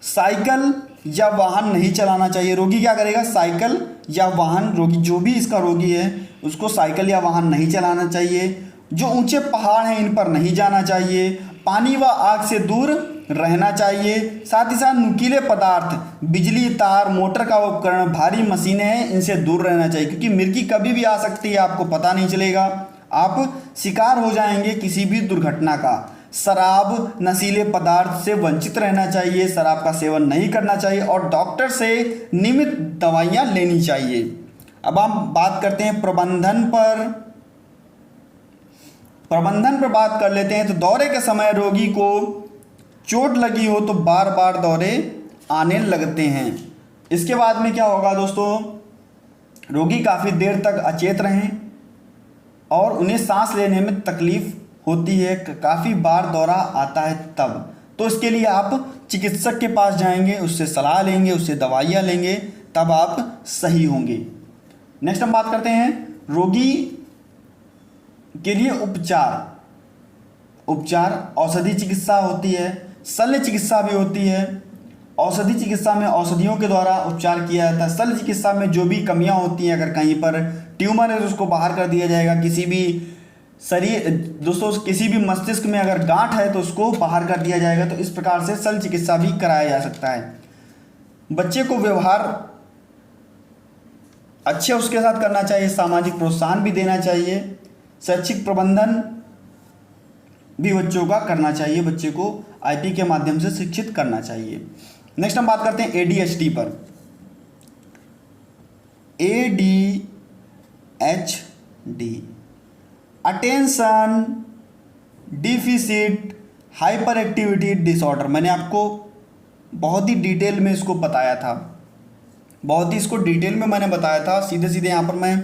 साइकिल या वाहन नहीं चलाना चाहिए। रोगी क्या करेगा, साइकिल या वाहन, रोगी जो भी इसका रोगी है उसको साइकिल या वाहन नहीं चलाना चाहिए। जो ऊंचे पहाड़ हैं इन पर नहीं जाना चाहिए। पानी व आग से दूर रहना चाहिए। साथ ही साथ नुकीले पदार्थ, बिजली तार, मोटर का उपकरण, भारी मशीनें हैं, इनसे दूर रहना चाहिए, क्योंकि मिर्गी कभी भी आ सकती है, आपको पता नहीं चलेगा, आप शिकार हो जाएंगे किसी भी दुर्घटना का। शराब, नशीले पदार्थ से वंचित रहना चाहिए, शराब का सेवन नहीं करना चाहिए और डॉक्टर से नियमित दवाइयाँ लेनी चाहिए। अब हम बात करते हैं प्रबंधन पर बात कर लेते हैं। तो दौरे के समय रोगी को चोट लगी हो तो बार बार दौरे आने लगते हैं। इसके बाद में क्या होगा दोस्तों, रोगी काफ़ी देर तक अचेत रहें और उन्हें सांस लेने में तकलीफ होती है, काफ़ी बार दौरा आता है तब, तो इसके लिए आप चिकित्सक के पास जाएंगे, उससे सलाह लेंगे, उससे दवाइयाँ लेंगे, तब आप सही होंगे। नेक्स्ट हम बात करते हैं रोगी के लिए उपचार। औषधि चिकित्सा होती है, शल्य चिकित्सा भी होती है। औषधि चिकित्सा में औषधियों के द्वारा उपचार किया जाता है। शल्य चिकित्सा में जो भी कमियां होती हैं, अगर कहीं पर ट्यूमर है तो उसको बाहर कर दिया जाएगा। किसी भी शरीर दोस्तों, किसी भी मस्तिष्क में अगर गांठ है तो उसको बाहर कर दिया जाएगा। तो इस प्रकार से शल्य चिकित्सा भी कराया जा सकता है। बच्चे को व्यवहार अच्छे उसके साथ करना चाहिए, सामाजिक प्रोत्साहन भी देना चाहिए, शैक्षिक प्रबंधन भी बच्चों का करना चाहिए, बच्चे को आईपी के माध्यम से शिक्षित करना चाहिए। नेक्स्ट हम बात करते हैं एडीएचडी पर। ADHD, attention deficit hyper activity disorder. मैंने आपको बहुत ही डिटेल में इसको बताया था, बहुत ही इसको डिटेल में मैंने बताया था। सीधे सीधे यहाँ पर मैं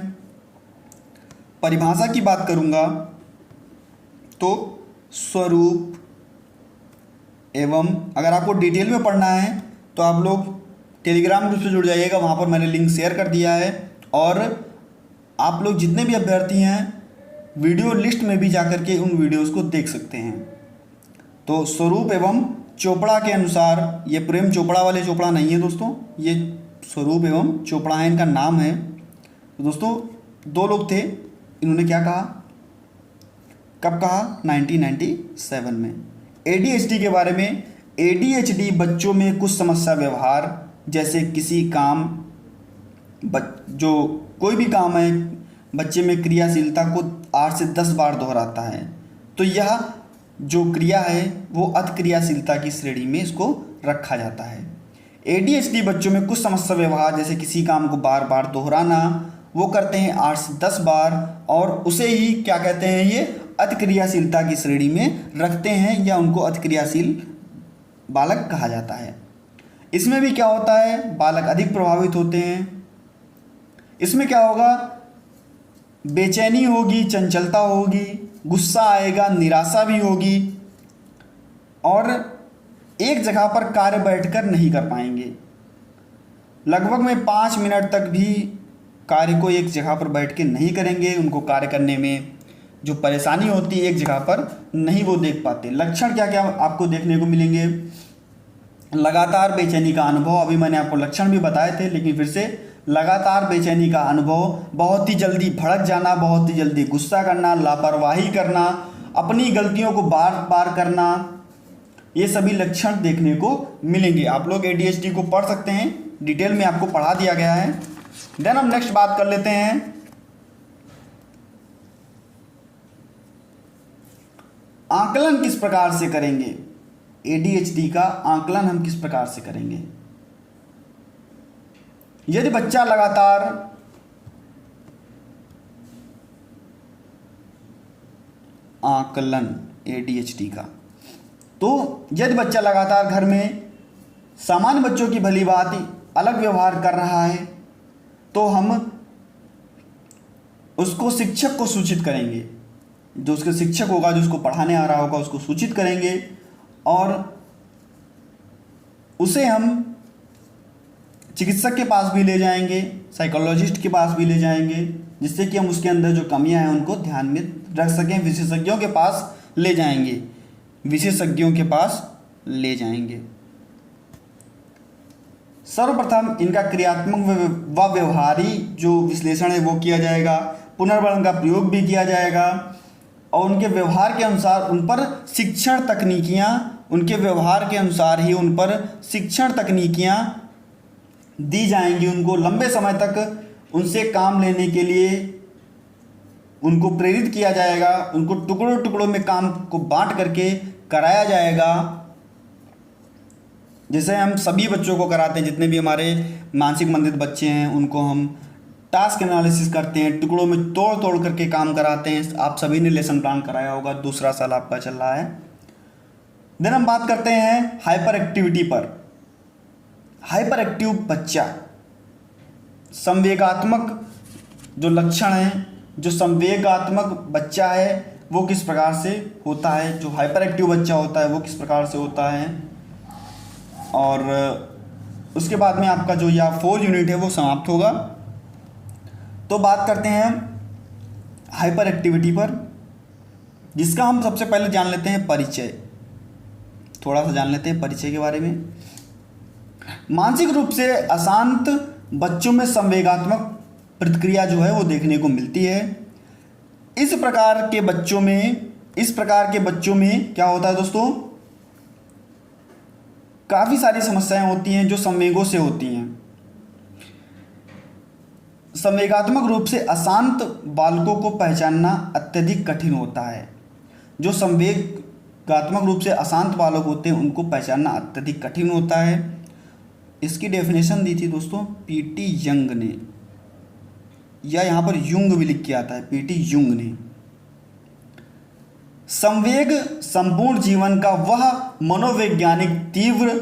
परिभाषा की बात करूँगा तो स्वरूप एवं, अगर आपको डिटेल में पढ़ना है तो आप लोग टेलीग्राम ग्रुप से जुड़ जाइएगा, वहाँ पर मैंने लिंक शेयर कर दिया है। और आप लोग जितने भी अभ्यर्थी हैं वीडियो लिस्ट में भी जाकर के उन वीडियोस को देख सकते हैं। तो स्वरूप एवं चोपड़ा के अनुसार, ये प्रेम चोपड़ा वाले चोपड़ा नहीं है दोस्तों, ये स्वरूप एवं चोपड़ा है, इनका नाम है। तो दोस्तों दो लोग थे, इन्होंने क्या कहा, कब कहा, 1997 में एडीएचडी के बारे में। एडीएचडी बच्चों में कुछ समस्या व्यवहार, जैसे किसी काम, जो कोई भी काम है, बच्चे में क्रियाशीलता को 8 से 10 बार दोहराता है, तो यह जो क्रिया है वो अतिक्रियाशीलता की श्रेणी में इसको रखा जाता है। एडीएचडी बच्चों में कुछ समस्या व्यवहार, जैसे किसी काम को बार बार दोहराना, वो करते हैं 8 से 10 बार, और उसे ही क्या कहते हैं, ये अतिक्रियाशीलता की श्रेणी में रखते हैं, या उनको अतिक्रियाशील बालक कहा जाता है। इसमें भी क्या होता है, बालक अधिक प्रभावित होते हैं। इसमें क्या होगा, बेचैनी होगी, चंचलता होगी, गुस्सा आएगा, निराशा भी होगी, और एक जगह पर कार्य बैठकर नहीं कर पाएंगे। लगभग में 5 मिनट तक भी कार्य को एक जगह पर बैठ के नहीं करेंगे, उनको कार्य करने में जो परेशानी होती है एक जगह पर नहीं वो देख पाते। लक्षण क्या क्या आपको देखने को मिलेंगे? लगातार बेचैनी का अनुभव, अभी मैंने आपको लक्षण भी बताए थे लेकिन फिर से, लगातार बेचैनी का अनुभव, बहुत ही जल्दी भड़क जाना, बहुत ही जल्दी गुस्सा करना, लापरवाही करना, अपनी गलतियों को बार बार करना, ये सभी लक्षण देखने को मिलेंगे। आप लोग ADHD को पढ़ सकते हैं, डिटेल में आपको पढ़ा दिया गया है। देन हम नेक्स्ट बात कर लेते हैं आकलन किस प्रकार से करेंगे। ADHD का आकलन हम किस प्रकार से करेंगे? यदि बच्चा लगातार आकलन ADHD का, तो यदि बच्चा लगातार घर में सामान्य बच्चों की भली भांति अलग व्यवहार कर रहा है तो हम उसको शिक्षक को सूचित करेंगे। जो उसके शिक्षक होगा, जो उसको पढ़ाने आ रहा होगा, उसको सूचित करेंगे और उसे हम चिकित्सक के पास भी ले जाएंगे, साइकोलॉजिस्ट के पास भी ले जाएंगे, जिससे कि हम उसके अंदर जो कमियां हैं उनको ध्यान में रख सकें। विशेषज्ञों के पास ले जाएंगे, विशेषज्ञों के पास ले जाएंगे। सर्वप्रथम इनका क्रियात्मक व व्यवहारी जो विश्लेषण है वो किया जाएगा, पुनर्वर्णन का प्रयोग भी किया जाएगा और उनके व्यवहार के अनुसार उन पर शिक्षण तकनीकियाँ, उनके व्यवहार के अनुसार ही उन पर शिक्षण तकनीकियाँ दी जाएंगी। उनको लंबे समय तक उनसे काम लेने के लिए उनको प्रेरित किया जाएगा, उनको टुकड़ों टुकड़ों में काम को बांट करके कराया जाएगा, जैसे हम सभी बच्चों को कराते हैं। जितने भी हमारे मानसिक मंदित बच्चे हैं उनको हम टास्क एनालिसिस करते हैं, टुकड़ों में तोड़ तोड़ करके काम कराते हैं। आप सभी ने लेसन प्लान कराया होगा, दूसरा साल आपका चल रहा है। देन हम बात करते हैं हाइपर एक्टिविटी पर। हाइपर एक्टिव बच्चा, संवेगात्मक जो लक्षण हैं, जो संवेगात्मक बच्चा है वो किस प्रकार से होता है, जो हाइपर एक्टिव बच्चा होता है वो किस प्रकार से होता है। और उसके बाद में आपका जो यह 4 यूनिट है वो समाप्त होगा। तो बात करते हैं हाइपर एक्टिविटी पर, जिसका हम सबसे पहले जान लेते हैं परिचय। थोड़ा सा जान लेते हैं परिचय के बारे में। मानसिक रूप से अशांत बच्चों में संवेगात्मक प्रतिक्रिया जो है वो देखने को मिलती है। इस प्रकार के बच्चों में क्या होता है दोस्तों, काफ़ी सारी समस्याएं होती हैं जो संवेगों से होती हैं। संवेगात्मक रूप से अशांत बालकों को पहचानना अत्यधिक कठिन होता है। जो संवेगात्मक रूप से अशांत बालक होते हैं उनको पहचानना अत्यधिक कठिन होता है। इसकी डेफिनेशन दी थी दोस्तों PT यंग ने, या यहाँ पर युंग भी लिख के आता है, PT युंग ने। संवेग संपूर्ण जीवन का वह मनोवैज्ञानिक तीव्र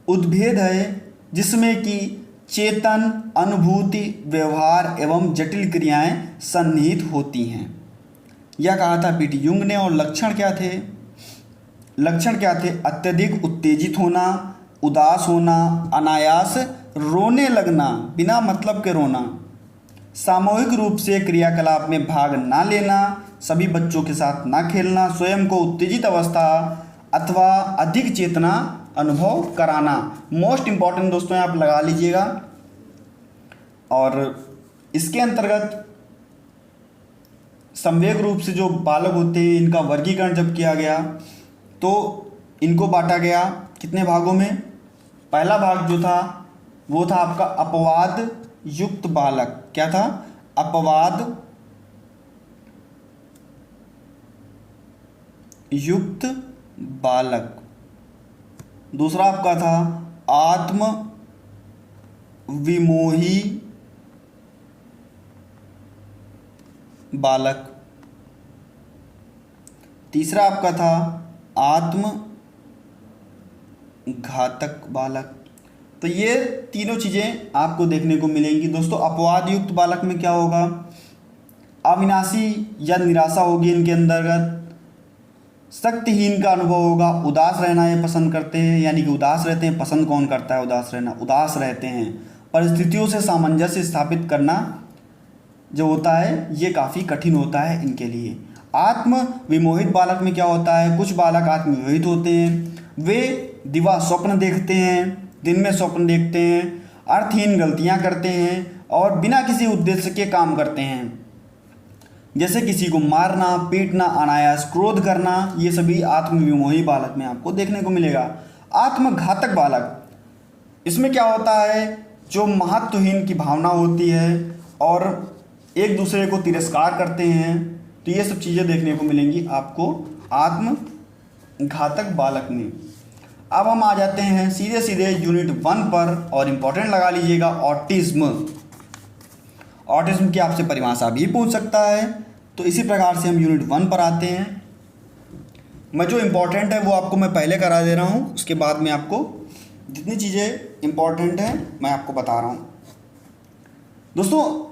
उद्भेद है जिसमें कि चेतन, अनुभूति, व्यवहार एवं जटिल क्रियाएं सन्निहित होती हैं। यह कहा था PT युंग ने। और लक्षण क्या थे? अत्यधिक उत्तेजित होना, उदास होना, अनायास रोने लगना, बिना मतलब के रोना, सामूहिक रूप से क्रियाकलाप में भाग ना लेना, सभी बच्चों के साथ ना खेलना, स्वयं को उत्तेजित अवस्था अथवा अधिक चेतना अनुभव कराना। मोस्ट इम्पॉर्टेंट दोस्तों आप लगा लीजिएगा। और इसके अंतर्गत संवेग रूप से जो बालक होते हैं इनका वर्गीकरण जब किया गया तो इनको बांटा गया कितने भागों में। पहला भाग जो था वो था आपका अपवाद युक्त बालक। क्या था? अपवाद युक्त बालक। दूसरा आपका था आत्म विमोही बालक। तीसरा आपका था आत्म घातक बालक। तो ये तीनों चीज़ें आपको देखने को मिलेंगी दोस्तों। अपवाद युक्त बालक में क्या होगा? अविनाशी या निराशा होगी इनके अंतर्गत, शक्तिहीन का अनुभव होगा, उदास रहना ये पसंद करते हैं, यानी कि उदास रहते हैं। पसंद कौन करता है उदास रहना? उदास रहते हैं। परिस्थितियों से सामंजस्य स्थापित करना जो होता है ये काफ़ी कठिन होता है इनके लिए। आत्म विमोहित बालक में क्या होता है, कुछ बालक आत्म विमोहित होते हैं, वे दिवा स्वप्न देखते हैं, दिन में स्वप्न देखते हैं, अर्थहीन गलतियां करते हैं और बिना किसी उद्देश्य के काम करते हैं, जैसे किसी को मारना, पीटना, अनायास क्रोध करना, ये सभी आत्म विमोही बालक में आपको देखने को मिलेगा। आत्मघातक बालक, इसमें क्या होता है, जो महत्वहीन की भावना होती है और एक दूसरे को तिरस्कार करते हैं, तो ये सब चीज़ें देखने को मिलेंगी आपको आत्मघातक बालक में। अब हम आ जाते हैं सीधे सीधे यूनिट 1 पर और इम्पोर्टेंट लगा लीजिएगा ऑटिज्म। ऑटिज्म की आपसे परिभाषा भी पूछ सकता है, तो इसी प्रकार से हम यूनिट 1 पर आते हैं। मैं जो इम्पोर्टेंट है वो आपको मैं पहले करा दे रहा हूँ, उसके बाद में आपको जितनी चीज़ें इम्पोर्टेंट हैं मैं आपको बता रहा हूँ। दोस्तों,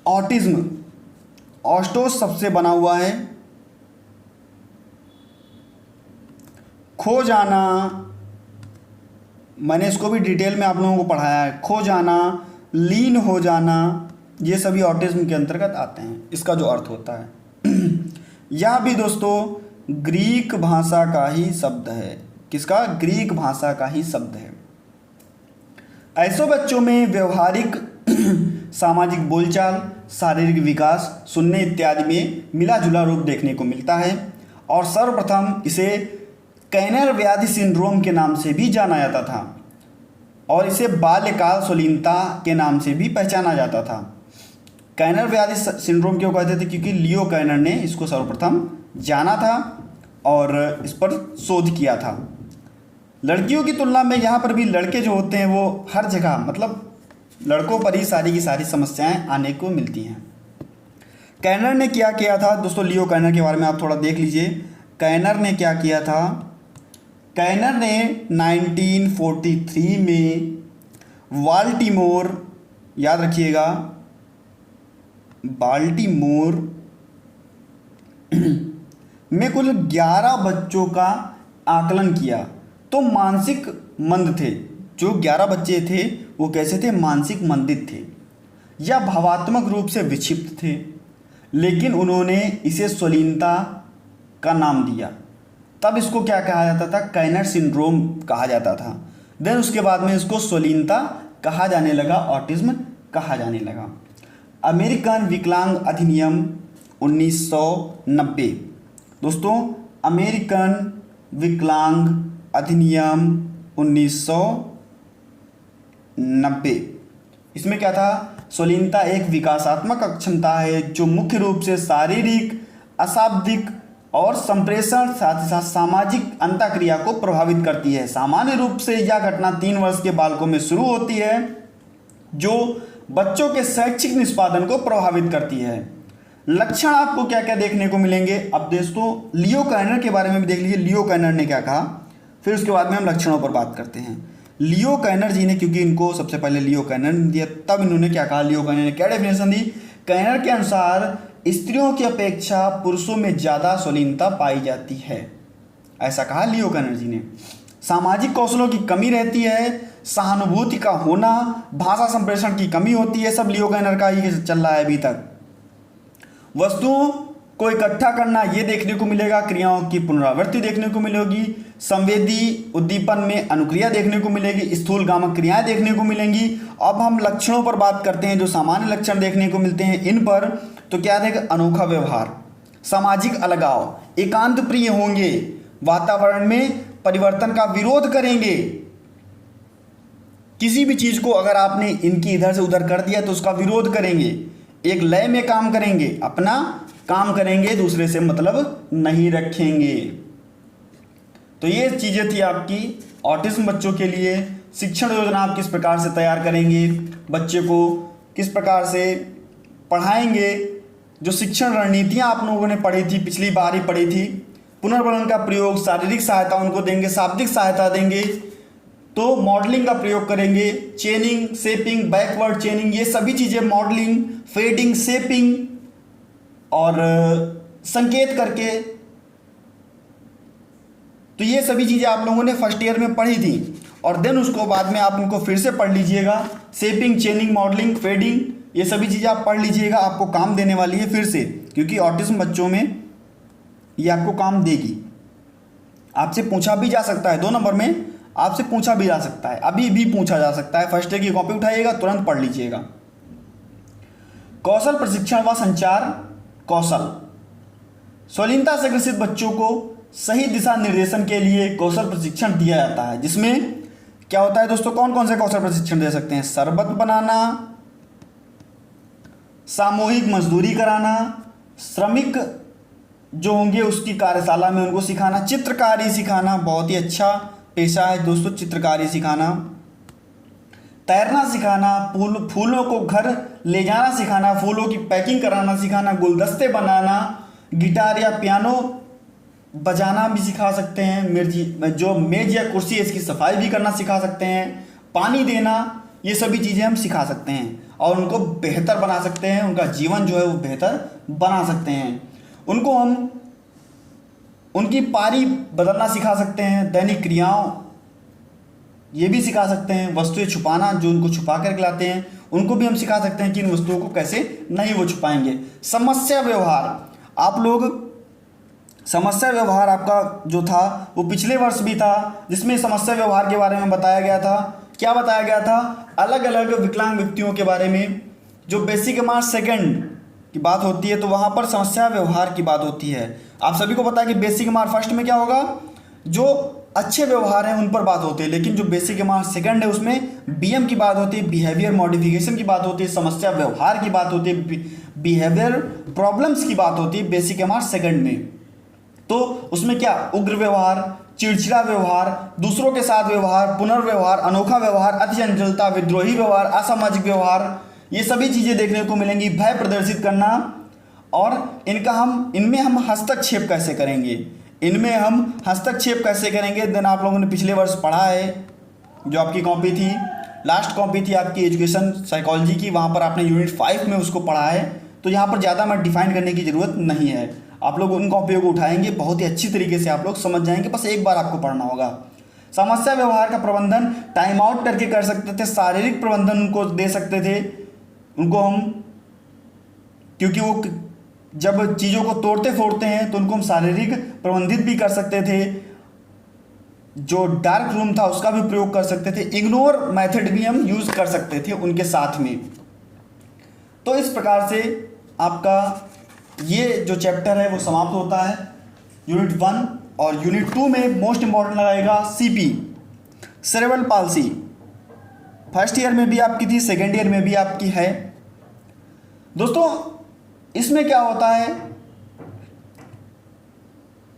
ऑटिज्म ऑस्टोस शब्द से बना हुआ है। खो जाना, मैंने इसको भी डिटेल में आप लोगों को पढ़ाया है। खो जाना, लीन हो जाना, ये सभी ऑटिज्म के अंतर्गत आते हैं, इसका जो अर्थ होता है। यह भी दोस्तों ग्रीक भाषा का ही शब्द है। किसका? ग्रीक भाषा का ही शब्द है। ऐसे बच्चों में व्यवहारिक सामाजिक बोलचाल, शारीरिक विकास, सुनने इत्यादि में मिला जुला रूप देखने को मिलता है और सर्वप्रथम इसे कैनर व्याधि सिंड्रोम के नाम से भी जाना जाता था और इसे बाल्यकाल शालीनता के नाम से भी पहचाना जाता था। कैनर व्याधि सिंड्रोम क्यों कहते थे? क्योंकि लियो कैनर ने इसको सर्वप्रथम जाना था और इस पर शोध किया था। लड़कियों की तुलना में यहाँ पर भी लड़के जो होते हैं वो हर जगह, मतलब लड़कों पर ही सारी की सारी समस्याएं आने को मिलती हैं। कैनर ने क्या किया था दोस्तों? लियो कैनर के बारे में आप थोड़ा देख लीजिए। कैनर ने क्या किया था? कैनर ने 1943 में बाल्टीमोर, याद रखिएगा, बाल्टीमोर में कुल 11 बच्चों का आकलन किया। तो मानसिक मंद थे, जो 11 बच्चे थे वो कैसे थे? मानसिक मंदित थे या भावात्मक रूप से विक्षिप्त थे, लेकिन उन्होंने इसे शालीनता का नाम दिया। तब इसको क्या कहा जाता था? कैनर सिंड्रोम कहा जाता था। देन उसके बाद में इसको शालीनता कहा जाने लगा, ऑटिज्म कहा जाने लगा। अमेरिकन विकलांग अधिनियम 1990। दोस्तों, अमेरिकन विकलांग अधिनियम 1990, इसमें क्या था? शालीनता एक विकासात्मक अक्षमता है जो मुख्य रूप से शारीरिक, अशाब्दिक और संप्रेषण, साथ ही साथ सामाजिक अंतःक्रिया को प्रभावित करती है। सामान्य रूप से यह घटना 3 वर्ष के बालकों में शुरू होती है, जो बच्चों के शैक्षिक निष्पादन को प्रभावित करती है। लक्षण आपको क्या क्या देखने को मिलेंगे? अब दोस्तों लियो कैनर के बारे में भी देख लीजिए, लियो कैनर ने क्या कहा, फिर उसके बाद में हम लक्षणों पर बात करते हैं। लियो कैनर जी ने, क्योंकि इनको सबसे पहले लियो कैनर ने दिया, तब इन्होंने क्या कहा? लियो कैनर ने क्या डेफिनेशन दी? कैनर के अनुसार स्त्रियों की अपेक्षा पुरुषों में ज़्यादा शालीनता पाई जाती है, ऐसा कहा लियो कैनर जी ने। सामाजिक कौशलों की कमी रहती है, सहानुभूति का होना, भाषा संप्रेषण की कमी होती है, सब लियो कैनर का ही चल रहा है अभी तक। वस्तुओं को इकट्ठा करना ये देखने को मिलेगा, क्रियाओं की पुनरावृत्ति देखने को मिलेगी, संवेदी उद्दीपन में अनुक्रिया देखने को मिलेगी, स्थूल गामक क्रियाएं देखने को मिलेंगी। अब हम लक्षणों पर बात करते हैं, जो सामान्य लक्षण देखने को मिलते हैं इन पर, तो क्या देगा? अनोखा व्यवहार, सामाजिक अलगाव, एकांत प्रिय होंगे, वातावरण में परिवर्तन का विरोध करेंगे। किसी भी चीज को अगर आपने इनकी इधर से उधर कर दिया तो उसका विरोध करेंगे, एक लय में काम करेंगे, अपना काम करेंगे, दूसरे से मतलब नहीं रखेंगे। तो ये चीजें थी आपकी ऑटिज्म बच्चों के लिए। शिक्षण योजना आप किस प्रकार से तैयार करेंगे, बच्चे को किस प्रकार से पढ़ाएंगे, जो शिक्षण रणनीतियां आप लोगों ने पढ़ी थी, पिछली बार ही पढ़ी थी, पुनर्वलन का प्रयोग, शारीरिक सहायता उनको देंगे, शाब्दिक सहायता देंगे, तो मॉडलिंग का प्रयोग करेंगे, चेनिंग, शेपिंग, बैकवर्ड चेनिंग, ये सभी चीज़ें, मॉडलिंग, फेडिंग, शेपिंग और संकेत करके, तो ये सभी चीज़ें आप लोगों ने फर्स्ट ईयर में पढ़ी थी और देन उसको बाद में आप उनको फिर से पढ़ लीजिएगा। शेपिंग, चेनिंग, मॉडलिंग, फेडिंग, ये सभी चीज़ें आप पढ़ लीजिएगा, आपको काम देने वाली है फिर से, क्योंकि ऑटिज्म बच्चों में ये आपको काम देगी। आपसे पूछा भी जा सकता है, 2 नंबर में आपसे पूछा भी जा सकता है, अभी भी पूछा जा सकता है। फर्स्ट डे की कॉपी उठाइएगा, तुरंत पढ़ लीजिएगा। कौशल प्रशिक्षण व संचार कौशल। स्वलीनता से ग्रसित बच्चों को सही दिशा निर्देशन के लिए कौशल प्रशिक्षण दिया जाता है, जिसमें क्या होता है दोस्तों, कौन कौन से कौशल प्रशिक्षण दे सकते हैं? शरबत बनाना, सामूहिक मजदूरी कराना, श्रमिक जो होंगे उसकी कार्यशाला में उनको सिखाना, चित्रकारी सिखाना, बहुत ही अच्छा पेशा है दोस्तों चित्रकारी सिखाना, तैरना सिखाना, फूलों को घर ले जाना सिखाना, फूलों की पैकिंग कराना सिखाना, गुलदस्ते बनाना, गिटार या पियानो बजाना भी सिखा सकते हैं, मेज या कुर्सी है इसकी सफाई भी करना सिखा सकते हैं, पानी देना, ये सभी चीज़ें हम सिखा सकते हैं और उनको बेहतर बना सकते हैं, उनका जीवन जो है वो बेहतर बना सकते हैं। उनको हम उनकी पारी बदलना सिखा सकते हैं, दैनिक क्रियाओं ये भी सिखा सकते हैं, वस्तुएं छुपाना, जो उनको छुपा कर लाते हैं उनको भी हम सिखा सकते हैं कि इन वस्तुओं को कैसे नहीं वो छुपाएंगे। समस्या व्यवहार, आप लोग समस्या व्यवहार आपका जो था वो पिछले वर्ष भी था, जिसमें समस्या व्यवहार के बारे में बताया गया था। क्या बताया गया था? अलग अलग विकलांग व्यक्तियों के बारे में, जो बेसिक मार्क्स सेकंड की बात होती है तो वहाँ पर समस्या व्यवहार की बात होती है। आप सभी को पता है कि बेसिक मार्क्स फर्स्ट में क्या होगा, जो अच्छे व्यवहार हैं उन पर बात होती है, लेकिन जो बेसिक मार्क्स सेकंड है उसमें बीएम की बात होती है, बिहेवियर मॉडिफिकेशन की बात होती है, समस्या व्यवहार की बात होती है, बिहेवियर प्रॉब्लम्स की बात होती है बेसिक मार्क्स सेकंड में। तो उसमें क्या, उग्र व्यवहार, चिड़चिड़ा व्यवहार, दूसरों के साथ व्यवहार, पुनर्व्यवहार, अनोखा व्यवहार, अति चंचलता, विद्रोही व्यवहार, असामाजिक व्यवहार, ये सभी चीज़ें देखने को मिलेंगी। भय प्रदर्शित करना, और इनमें हम हस्तक्षेप कैसे करेंगे, देन आप लोगों ने पिछले वर्ष पढ़ा है, जो आपकी कॉपी थी, लास्ट कॉपी थी आपकी एजुकेशन साइकोलॉजी की, वहाँ पर आपने यूनिट 5 में उसको पढ़ा है, तो यहाँ पर ज़्यादा मैं डिफाइन करने की ज़रूरत नहीं है। आप लोग उन कॉपियों को उठाएंगे, बहुत ही अच्छी तरीके से आप लोग समझ जाएंगे, बस एक बार आपको पढ़ना होगा। समस्या व्यवहार का प्रबंधन टाइम आउट करके कर सकते थे, शारीरिक प्रबंधन उनको दे सकते थे, उनको हम, क्योंकि वो जब चीज़ों को तोड़ते फोड़ते हैं तो उनको हम शारीरिक प्रबंधित भी कर सकते थे, जो डार्क रूम था उसका भी प्रयोग कर सकते थे, इग्नोर मेथड भी हम यूज कर सकते थे उनके साथ में। तो इस प्रकार से आपका ये जो चैप्टर है वो समाप्त होता है यूनिट 1। और यूनिट 2 में मोस्ट इंपॉर्टेंट लगाएगा CP, cerebral palsy. First year में भी आपकी थी, सेकेंड ईयर में भी आपकी है दोस्तों। इसमें क्या होता है,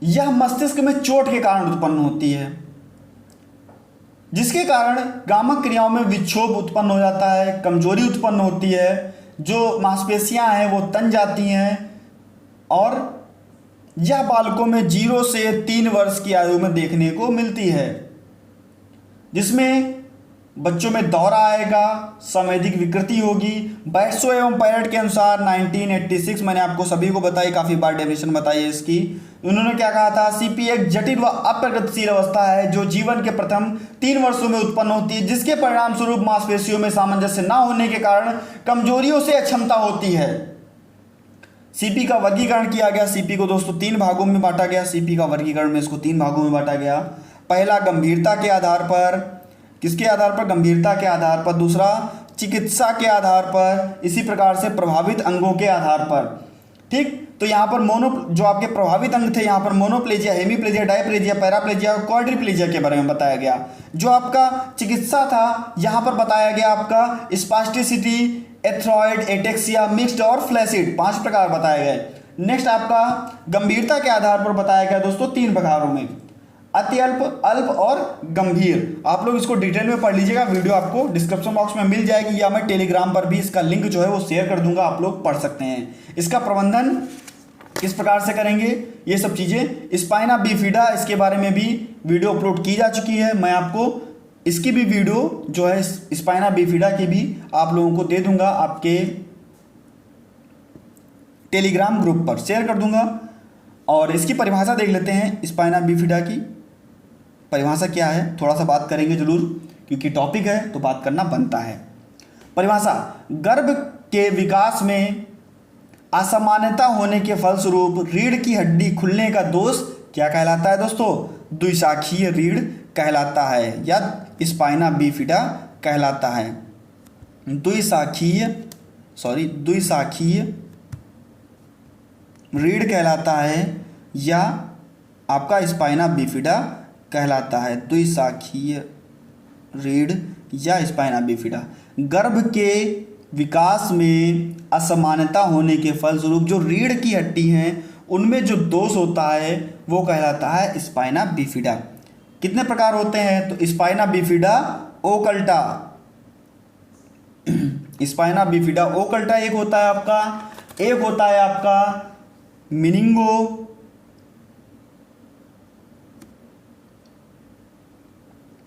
यह मस्तिष्क में चोट के कारण उत्पन्न होती है, जिसके कारण गामक क्रियाओं में विक्षोभ उत्पन्न हो जाता है, कमजोरी उत्पन्न होती है, जो मांसपेशियां हैं वो तन जाती हैं, और यह बालकों में 0 से 3 वर्ष की आयु में देखने को मिलती है, जिसमें बच्चों में दौरा आएगा, संवेदिक विकृति होगी। बैट्सो एवं पैरट के अनुसार 1986, मैंने आपको सभी को बताई, काफ़ी बार डेफिनेशन बताई है इसकी, उन्होंने क्या कहा था, सीपी एक जटिल व अप्रगतिशील अवस्था है जो जीवन के प्रथम 3 वर्षों में उत्पन्न होती है, जिसके परिणाम स्वरूप मांसपेशियों में सामंजस्य न होने के कारण कमजोरियों से अक्षमता होती है। सीपी का वर्गीकरण किया गया, सीपी को दोस्तों 3 भागों में बांटा गया, सीपी का वर्गीकरण में इसको 3 भागों में बांटा गया। पहला गंभीरता के आधार पर, किसके आधार पर, गंभीरता के आधार पर। दूसरा चिकित्सा के आधार पर, इसी प्रकार से प्रभावित अंगों के आधार पर। ठीक, तो यहाँ पर जो आपके प्रभावित अंग थे, यहाँ पर मोनोप्लेजिया, हेमीप्लेजिया, डायप्लेजिया, पैराप्लेजिया और क्वाड्रिप्लेजिया के बारे में बताया गया। जो आपका चिकित्सा था, यहाँ पर बताया गया आपका स्पास्टिसिटी, एथ्रॉइड, एटेक्सिया, मिक्स्ड और फ्लैसिड, 5 प्रकार बताए गए। नेक्स्ट आपका गंभीरता के आधार पर बताया गया दोस्तों 3 प्रकारों में, अति अल्प, अल्प और गंभीर। आप लोग इसको डिटेल में पढ़ लीजिएगा, वीडियो आपको डिस्क्रिप्शन बॉक्स में मिल जाएगी, या मैं टेलीग्राम पर भी इसका लिंक जो है वो शेयर कर दूंगा, आप लोग पढ़ सकते हैं। इसका प्रबंधन किस प्रकार से करेंगे, ये सब चीज़ें, स्पाइना बिफिडा, इसके बारे में भी वीडियो अपलोड की जा चुकी है, मैं आपको इसकी भी वीडियो जो है स्पाइना बिफिडा की भी आप लोगों को दे दूंगा, आपके टेलीग्राम ग्रुप पर शेयर कर दूंगा। और इसकी परिभाषा देख लेते हैं, स्पाइना बिफिडा की परिभाषा क्या है, थोड़ा सा बात करेंगे जरूर, क्योंकि टॉपिक है तो बात करना बनता है। परिभाषा, गर्भ के विकास में असामान्यता होने के फलस्वरूप रीढ़ की हड्डी खुलने का दोष क्या कहलाता है दोस्तों? द्विशाखीय रीढ़ कहलाता है या स्पाइना बिफिडा कहलाता है। द्विशाखीय रीढ़ कहलाता है या आपका स्पाइना बिफिडा कहलाता है। द्विशाखीय रीढ़ या स्पाइना बिफिडा। गर्भ के विकास में असमानता होने के फलस्वरूप जो रीढ़ की हड्डी हैं उनमें जो दोष होता है वो कहलाता है स्पाइना बिफिडा। कितने प्रकार होते हैं? तो spina bifida occulta, spina bifida occulta एक होता है आपका, एक होता है आपका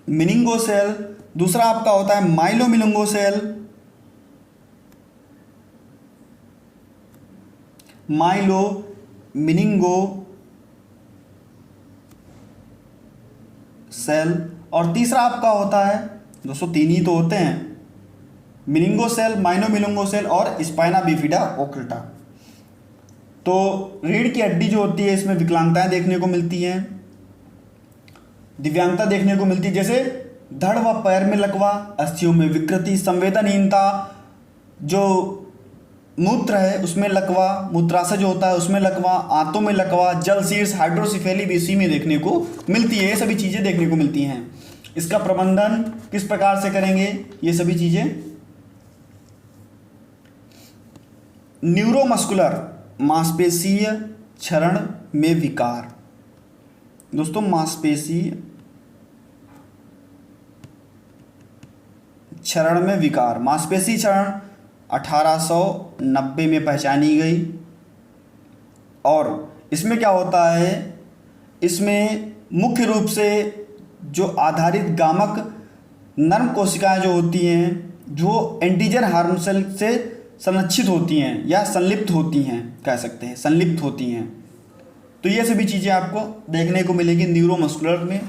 मिनिंगोसेल, दूसरा आपका होता है माइलोमिलिंगोसेल, सेल, और तीसरा आपका होता है दोस्तों, तीन ही तो होते हैं, मिनिंगोसेल, माइलोमिलिंगोसेल और स्पाइना बिफिडा ओकल्टा। तो रीढ़ की हड्डी जो होती है इसमें विकलांगताएं देखने को मिलती हैं, दिव्यांगता देखने को मिलती है, जैसे धड़ व पैर में लकवा, अस्थियों में विकृति, संवेदनहीनता, जो मूत्र है उसमें लकवा, मूत्राशय जो होता है उसमें लकवा, आंतों में लकवा, जल शीर्ष, हाइड्रोसिफेली भी इसी में देखने को मिलती है। ये सभी चीज़ें देखने को मिलती हैं। इसका प्रबंधन किस प्रकार से करेंगे? ये सभी चीज़ें न्यूरोमस्कुलर, मांसपेशीय क्षरण में विकार। दोस्तों मांसपेशीय क्षरण में विकार, मांसपेशी क्षरण 1890 में पहचानी गई। और इसमें क्या होता है? इसमें मुख्य रूप से जो आधारित गामक नर्म कोशिकाएं जो होती हैं, जो एंटीजन हार्मोन सेल से संरक्षित होती हैं या संलिप्त होती हैं, कह सकते हैं संलिप्त होती हैं। तो ये सभी चीज़ें आपको देखने को मिलेगी न्यूरोमस्कुलर में।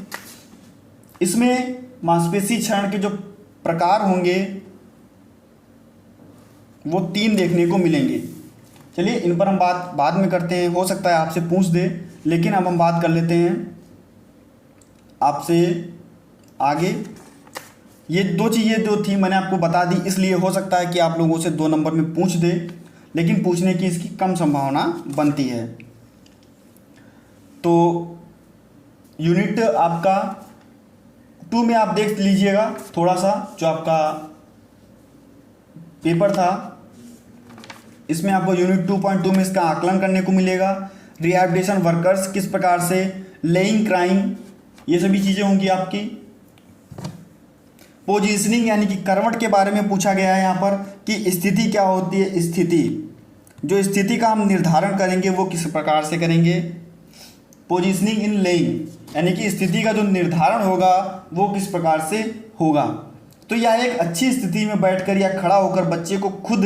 इसमें मांसपेशी क्षरण के जो प्रकार होंगे वो 3 देखने को मिलेंगे। चलिए इन पर हम बात बाद में करते हैं, हो सकता है आपसे पूछ दे, लेकिन अब हम बात कर लेते हैं आपसे आगे। ये 2 चीज़ें जो थी मैंने आपको बता दी, इसलिए हो सकता है कि आप लोगों से 2 नंबर में पूछ दे, लेकिन पूछने की इसकी कम संभावना बनती है। तो यूनिट आपका 2 में आप देख लीजिएगा थोड़ा सा, जो आपका पेपर था इसमें आपको यूनिट 2.2 में इसका आकलन करने को मिलेगा। रिहैबिलिटेशन वर्कर्स किस प्रकार से, लेइंग क्राइम, ये सभी चीज़ें होंगी आपकी। पोजीशनिंग यानी कि करवट के बारे में पूछा गया है यहाँ पर कि स्थिति क्या होती है। स्थिति, जो स्थिति का हम निर्धारण करेंगे वो किस प्रकार से करेंगे। पोजीशनिंग इन लेइंग यानी कि स्थिति का जो निर्धारण होगा वो किस प्रकार से होगा। तो यह एक अच्छी स्थिति में बैठकर या खड़ा होकर बच्चे को खुद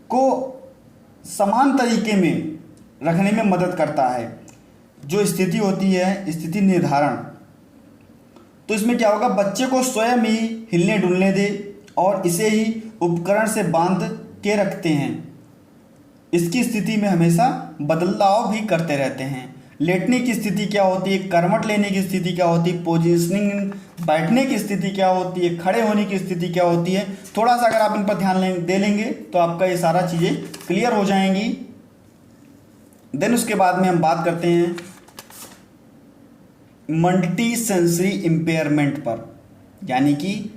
को समान तरीके में रखने में मदद करता है। जो स्थिति होती है स्थिति निर्धारण, तो इसमें क्या होगा, बच्चे को स्वयं ही हिलने डुलने दे और इसे ही उपकरण से बांध के रखते हैं। इसकी स्थिति में हमेशा बदलाव भी करते रहते हैं। लेटने की स्थिति क्या होती है, करवट लेने की स्थिति क्या होती है, पोजीशनिंग बैठने की स्थिति क्या होती है, खड़े होने की स्थिति क्या होती है। थोड़ा सा अगर आप इन पर ध्यान दे लेंगे तो आपका ये सारा चीज़ें क्लियर हो जाएंगी। देन उसके बाद में हम बात करते हैं मल्टी सेंसरी इम्पेयरमेंट पर, यानी कि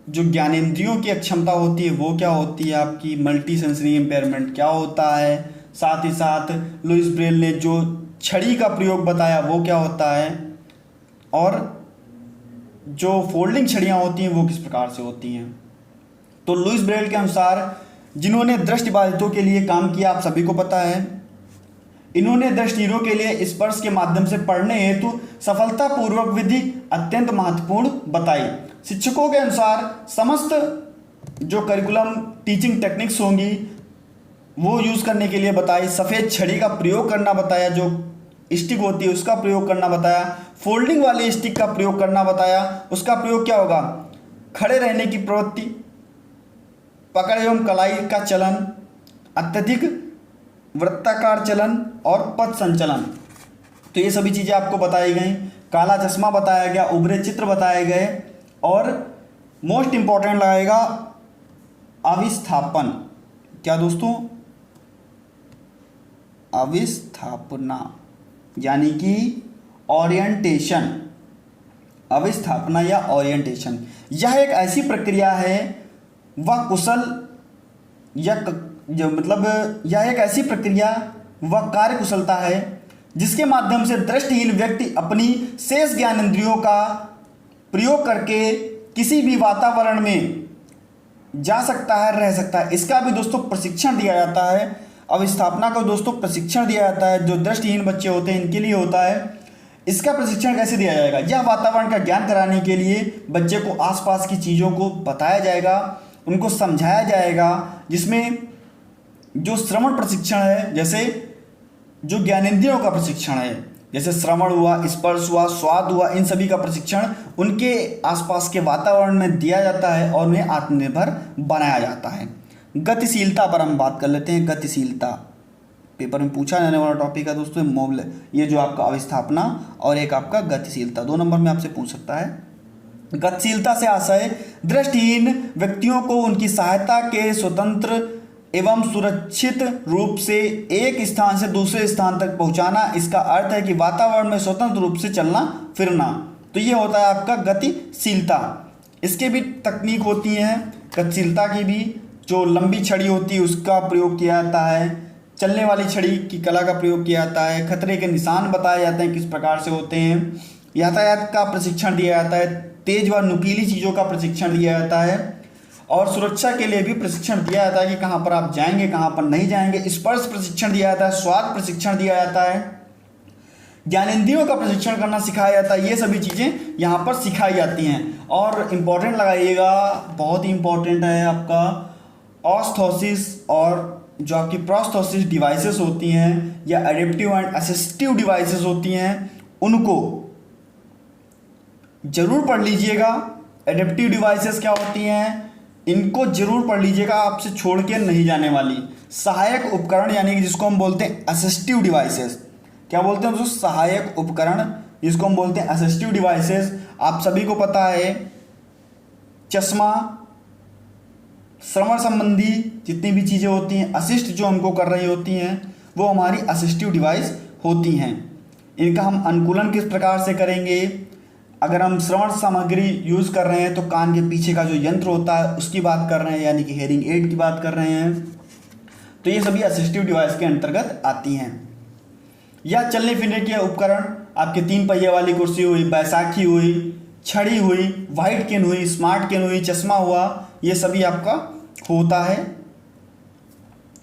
जो ज्ञानेंद्रियों की अक्षमता होती है वो क्या होती है आपकी, मल्टी सेंसरी इम्पेयरमेंट क्या होता है। साथ ही साथ लुइस ब्रेल ने जो छड़ी का प्रयोग बताया वो क्या होता है, और जो फोल्डिंग छड़ियाँ होती हैं वो किस प्रकार से होती हैं। तो लुइस ब्रेल के अनुसार जिन्होंने दृष्टिबाधितों के लिए काम किया आप सभी को पता है, इन्होंने दृष्टिहीनों के लिए स्पर्श के माध्यम से पढ़ने हेतु सफलतापूर्वक विधि अत्यंत महत्वपूर्ण बताई। शिक्षकों के अनुसार समस्त जो करिकुलम टीचिंग टेक्निक्स होंगी वो यूज़ करने के लिए बताई। सफ़ेद छड़ी का प्रयोग करना बताया, जो स्टिक होती है उसका प्रयोग करना बताया। फोल्डिंग वाले स्टिक का प्रयोग करना बताया। उसका प्रयोग क्या होगा, खड़े रहने की प्रवृत्ति पकड़ एवं कलाई का चलन, अत्यधिक वृत्ताकार चलन और पथ संचलन। तो ये सभी चीज़ें आपको बताई गई। काला चश्मा बताया गया, उभरे चित्र बताए गए और मोस्ट इंपॉर्टेंट लगाएगा अविस्थापन। क्या दोस्तों? अविस्थापना यानी कि ओरिएंटेशन। अविस्थापना या ओरिएंटेशन यह एक ऐसी प्रक्रिया है वह कुशल या यह एक ऐसी प्रक्रिया व कार्य कुशलता है जिसके माध्यम से दृष्टिहीन व्यक्ति अपनी शेष ज्ञानेंद्रियों का प्रयोग करके किसी भी वातावरण में जा सकता है, रह सकता है। इसका भी दोस्तों प्रशिक्षण दिया जाता है। अविस्थापना को दोस्तों प्रशिक्षण दिया जाता है, जो दृष्टिहीन बच्चे होते हैं इनके लिए होता है। इसका प्रशिक्षण कैसे दिया जाएगा? यह वातावरण का ज्ञान कराने के लिए बच्चे को आसपास की चीज़ों को बताया जाएगा, उनको समझाया जाएगा, जिसमें जो श्रवण प्रशिक्षण है, जैसे जो ज्ञानेंद्रियों का प्रशिक्षण है, जैसे श्रवण हुआ, स्पर्श हुआ, स्वाद हुआ, इन सभी का प्रशिक्षण उनके आसपास के वातावरण में दिया जाता है और उन्हें आत्मनिर्भर बनाया जाता है। गतिशीलता पर हम बात कर लेते हैं। गतिशीलता पेपर में पूछा जाने वाला टॉपिक है दोस्तों। मोबाइल ये जो आपका अविस्थापना और एक आपका गतिशीलता 2 नंबर में आपसे पूछ सकता है। गतिशीलता से आशय दृष्टिहीन व्यक्तियों को उनकी सहायता के स्वतंत्र एवं सुरक्षित रूप से एक स्थान से दूसरे स्थान तक पहुंचाना। इसका अर्थ है कि वातावरण में स्वतंत्र रूप से चलना फिरना। तो ये होता है आपका गतिशीलता। इसके भी तकनीक होती हैं गतिशीलता की भी। जो लंबी छड़ी होती है उसका प्रयोग किया जाता है, चलने वाली छड़ी की कला का प्रयोग किया जाता है, खतरे के निशान बताए जाते हैं किस प्रकार से होते हैं, यातायात का प्रशिक्षण दिया जाता है, तेज व नुकीली चीज़ों का प्रशिक्षण दिया जाता है और सुरक्षा के लिए भी प्रशिक्षण दिया जाता है कि कहाँ पर आप जाएंगे, कहाँ पर नहीं जाएंगे। स्पर्श प्रशिक्षण दिया जाता है, स्वाद प्रशिक्षण दिया जाता है, ज्ञानेंद्रियों का प्रशिक्षण करना सिखाया जाता है। ये सभी चीज़ें यहाँ पर सिखाई जाती हैं। और इम्पॉर्टेंट लगाइएगा, बहुत ही इम्पॉर्टेंट है आपका ऑस्थोसिस और जो आपकी प्रोस्थोसिस डिवाइसेस होती हैं या एडेप्टिव एंड असिस्टिव डिवाइसेस होती हैं, उनको जरूर पढ़ लीजिएगा। एडेप्टिव डिवाइसेस क्या होती हैं, इनको जरूर पढ़ लीजिएगा, आपसे छोड़ के नहीं जाने वाली। सहायक उपकरण यानी कि जिसको हम बोलते हैं असिस्टिव डिवाइसेस, क्या बोलते हैं दोस्तों? सहायक उपकरण, जिसको हम बोलते हैं असिस्टिव डिवाइसेस। आप सभी को पता है चश्मा, श्रवण संबंधी जितनी भी चीज़ें होती हैं, असिस्ट जो हमको कर रही होती हैं, वो हमारी असिस्टिव डिवाइस होती हैं। इनका हम अनुकूलन किस प्रकार से करेंगे? अगर हम श्रवण सामग्री यूज़ कर रहे हैं तो कान के पीछे का जो यंत्र होता है उसकी बात कर रहे हैं, यानी कि हेयरिंग एड की बात कर रहे हैं। तो ये सभी असिस्टिव डिवाइस के अंतर्गत आती हैं। या चलने फिरने के उपकरण, आपके 3 पहिए वाली कुर्सी हुई, बैसाखी हुई, छड़ी हुई, वाइट केन हुई, स्मार्ट केन हुई, चश्मा हुआ, ये सभी आपका होता है।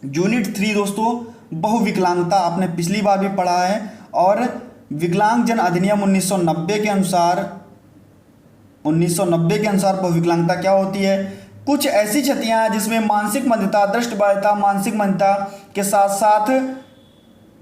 यूनिट 3 दोस्तों बहुविकलांगता, आपने पिछली बार भी पढ़ा है। और विकलांगजन अधिनियम 1990 के अनुसार बहुविकलांगता क्या होती है? कुछ ऐसी क्षतियां जिसमें मानसिक मंदता, दृष्टिबाधिता, मानसिक मंदता के साथ साथ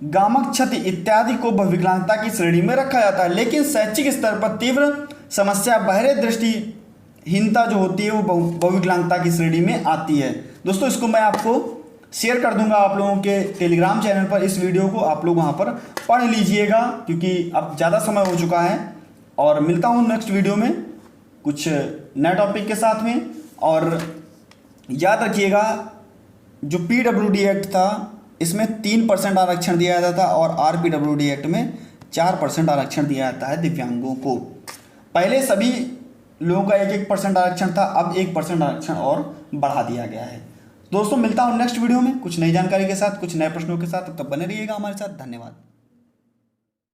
गामक क्षति इत्यादि को बहुविकलांगता की श्रेणी में रखा जाता है। लेकिन शैक्षिक स्तर पर तीव्र समस्या बहरे दृष्टिहीनता जो होती है वो बहुविकलांगता की श्रेणी में आती है। दोस्तों इसको मैं आपको शेयर कर दूंगा आप लोगों के टेलीग्राम चैनल पर। इस वीडियो को आप लोग वहाँ पर पढ़ लीजिएगा, क्योंकि अब ज़्यादा समय हो चुका है। और मिलता हूँ नेक्स्ट वीडियो में कुछ नए टॉपिक के साथ में। और याद रखिएगा जो PWD एक्ट था इसमें 3% आरक्षण दिया जाता था और RPWD एक्ट में 4% आरक्षण दिया जाता है दिव्यांगों को। पहले सभी लोगों का 1% आरक्षण था, अब 1% आरक्षण और बढ़ा दिया गया है। दोस्तों मिलता हूँ नेक्स्ट वीडियो में कुछ नई जानकारी के साथ, कुछ नए प्रश्नों के साथ। तब तक बने रहिएगा हमारे साथ। धन्यवाद।